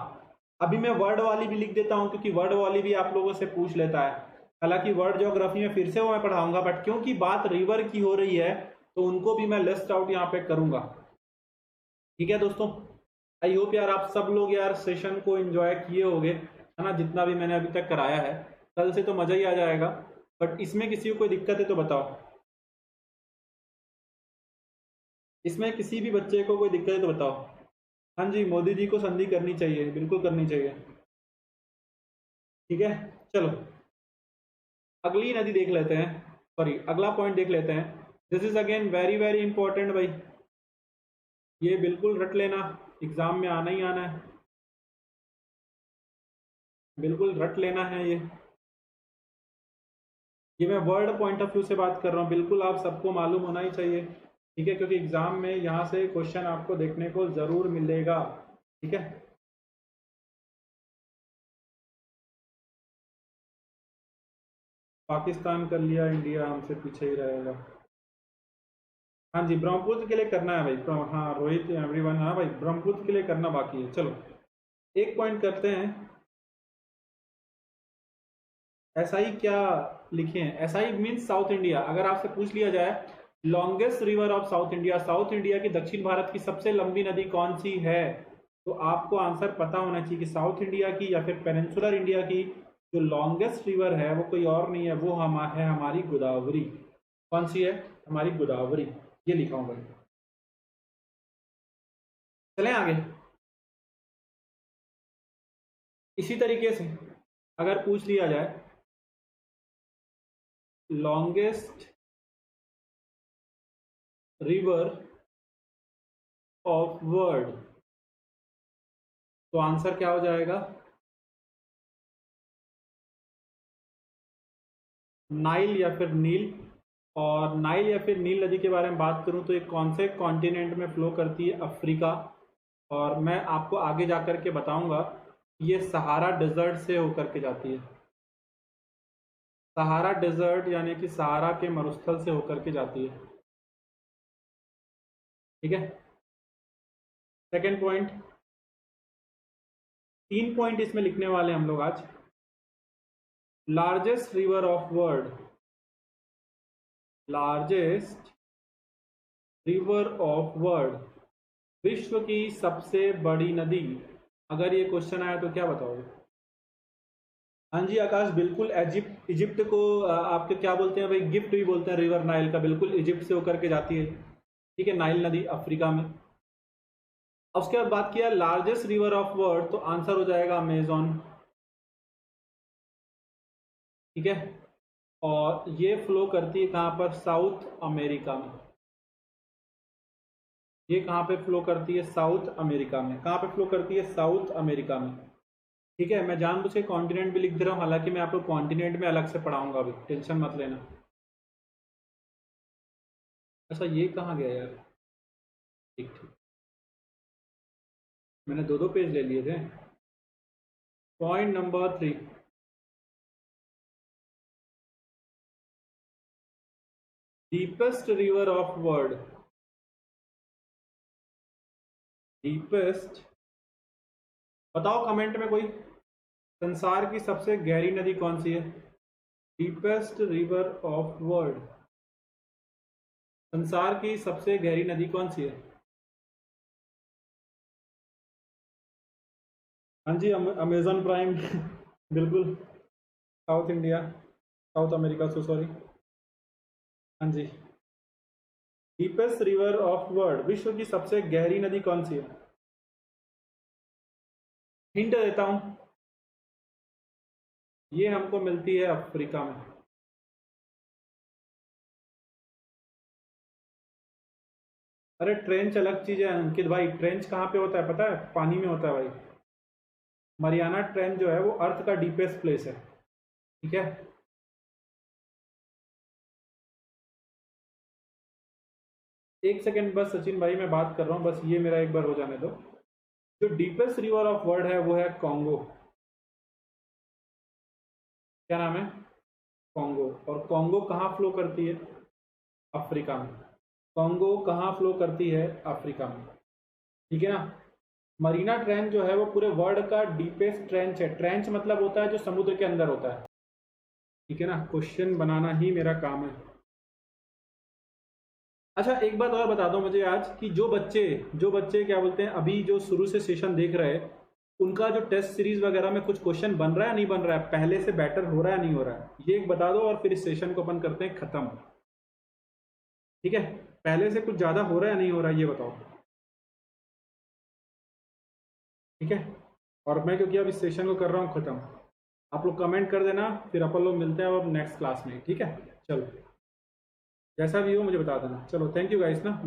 अभी मैं वर्ड वाली भी लिख देता हूं, क्योंकि वर्ड वाली भी आप लोगों से पूछ लेता है। हालांकि वर्ड ज्योग्राफी में फिर से वो मैं पढ़ाऊंगा, बट क्योंकि बात रिवर की हो रही है तो उनको भी मैं लिस्ट आउट यहाँ पे करूंगा। ठीक है दोस्तों, आई होप यार आप सब लोग यार सेशन को एंजॉय किए होंगे, है ना, जितना भी मैंने अभी तक कराया है। कल से तो मजा ही आ जाएगा। बट इसमें किसी को कोई दिक्कत है तो बताओ, इसमें किसी भी बच्चे को कोई दिक्कत है तो बताओ। हाँ जी, मोदी जी को संधि करनी चाहिए, बिल्कुल करनी चाहिए। ठीक है, चलो अगली नदी देख लेते हैं, सॉरी अगला पॉइंट देख लेते हैं। This is again very very important भाई, ये बिल्कुल रट लेना, एग्जाम में आना ही आना है, बिल्कुल रट लेना है ये मैं वर्ड पॉइंट ऑफ व्यू से बात कर रहा हूँ, बिल्कुल आप सबको मालूम होना ही चाहिए। ठीक है, क्योंकि एग्जाम में यहाँ से क्वेश्चन आपको देखने को जरूर मिलेगा। ठीक है, पाकिस्तान कर लिया, इंडिया हमसे पीछे ही रहेगा। हाँ जी, ब्रह्मपुत्र के लिए करना है भाई, हाँ रोहित एवरीवन, हाँ भाई ब्रह्मपुत्र के लिए करना बाकी है। चलो एक पॉइंट करते हैं, ऐसा ही क्या लिखे हैं, ऐसा ही मीन्स साउथ इंडिया। अगर आपसे पूछ लिया जाए longest river of south India, south India की दक्षिण भारत की सबसे लंबी नदी कौन सी है, तो आपको आंसर पता होना चाहिए कि साउथ इंडिया की या फिर पेनिनसुलर इंडिया की जो लॉन्गेस्ट रिवर है वो कोई और नहीं है, वो है हमारी गोदावरी। कौन सी है, हमारी गोदावरी। ये लिखा हूं भाई। चलें आगे। इसी तरीके से अगर पूछ लिया जाए लॉन्गेस्ट रिवर ऑफ वर्ल्ड, तो आंसर क्या हो जाएगा, नाइल या फिर नील। और नाइल या फिर नील नदी के बारे में बात करूं तो ये कौन से कॉन्टिनेंट में फ्लो करती है, अफ्रीका। और मैं आपको आगे जाकर के बताऊंगा ये सहारा डेजर्ट से होकर के जाती है, सहारा डेजर्ट यानी कि सहारा के मरुस्थल से होकर के जाती है। ठीक है, सेकेंड पॉइंट, तीन पॉइंट इसमें लिखने वाले हम लोग आज। Largest river of world, largest river of world, विश्व की सबसे बड़ी नदी। अगर ये क्वेश्चन आया तो क्या बताओगे? हाँ जी आकाश, बिल्कुल इजिप्ट, इजिप्ट को आपके क्या बोलते हैं भाई, गिफ्ट भी बोलते हैं रिवर नाइल का, बिल्कुल इजिप्ट से होकर के जाती है। ठीक है, नाइल नदी अफ्रीका में। अब उसके बाद बात किया लार्जेस्ट रिवर ऑफ वर्ल्ड, तो आंसर हो जाएगा अमेजोन। ठीक है, और ये फ्लो करती है कहाँ पर, साउथ अमेरिका में। ये कहाँ पे फ्लो करती है, साउथ अमेरिका में। कहाँ पे फ्लो करती है, साउथ अमेरिका में। ठीक है, मैं जानबूझ के कॉन्टिनेंट भी लिख दे रहा हूँ, हालांकि मैं आपको कॉन्टिनेंट में अलग से पढ़ाऊंगा अभी, टेंशन मत लेना। अच्छा ये कहाँ गया यार, ठीक ठीक, मैंने दो दो पेज ले लिए थे। Point number 3, deepest river of world, deepest, बताओ कमेंट में कोई, संसार की सबसे गहरी नदी कौन सी है? डीपेस्ट रिवर ऑफ वर्ल्ड, संसार की सबसे गहरी नदी कौन सी है? हाँ जी, अमेजन प्राइम बिल्कुल, south India, south America, so sorry. हाँ जी, डीपेस्ट रिवर ऑफ वर्ल्ड, विश्व की सबसे गहरी नदी कौन सी है? हिंट देता हूं, ये हमको मिलती है अफ्रीका में। अरे ट्रेंच अलग चीज है अंकित भाई, ट्रेंच कहाँ पे होता है पता है? पानी में होता है भाई। मरियाना ट्रेंच जो है वो अर्थ का डीपेस्ट प्लेस है, ठीक है। एक सेकेंड बस सचिन भाई, मैं बात कर रहा हूँ, बस ये मेरा एक बार हो जाने दो। जो डीपेस्ट रिवर ऑफ वर्ल्ड है वो है कॉन्गो। क्या नाम है? कॉन्गो। और कॉन्गो कहाँ फ्लो करती है? अफ्रीका में। कॉन्गो कहाँ फ्लो करती है? अफ्रीका में, ठीक है ना। मरीना ट्रेंच जो है वो पूरे वर्ल्ड का डीपेस्ट ट्रेंच है। ट्रेंच मतलब होता है जो समुद्र के अंदर होता है, ठीक है ना। क्वेश्चन बनाना ही मेरा काम है। अच्छा एक बात और बता दो मुझे आज, कि जो बच्चे क्या बोलते हैं, अभी जो शुरू से सेशन देख रहे हैं, उनका जो टेस्ट सीरीज वगैरह में कुछ क्वेश्चन बन रहा है नहीं बन रहा है, पहले से बेटर हो रहा है नहीं हो रहा है, ये एक बता दो और फिर इस सेशन को अपन करते हैं खत्म, ठीक है। पहले से कुछ ज्यादा हो रहा है नहीं हो रहा है, ये बताओ, ठीक है। और मैं क्योंकि अब इस सेशन को कर रहा हूँ खत्म, आप लोग कमेंट कर देना, फिर अपन लोग मिलते हैं अब नेक्स्ट क्लास में, ठीक है। चलो जैसा भी हो मुझे बता देना। चलो थैंक यू गाइस ना।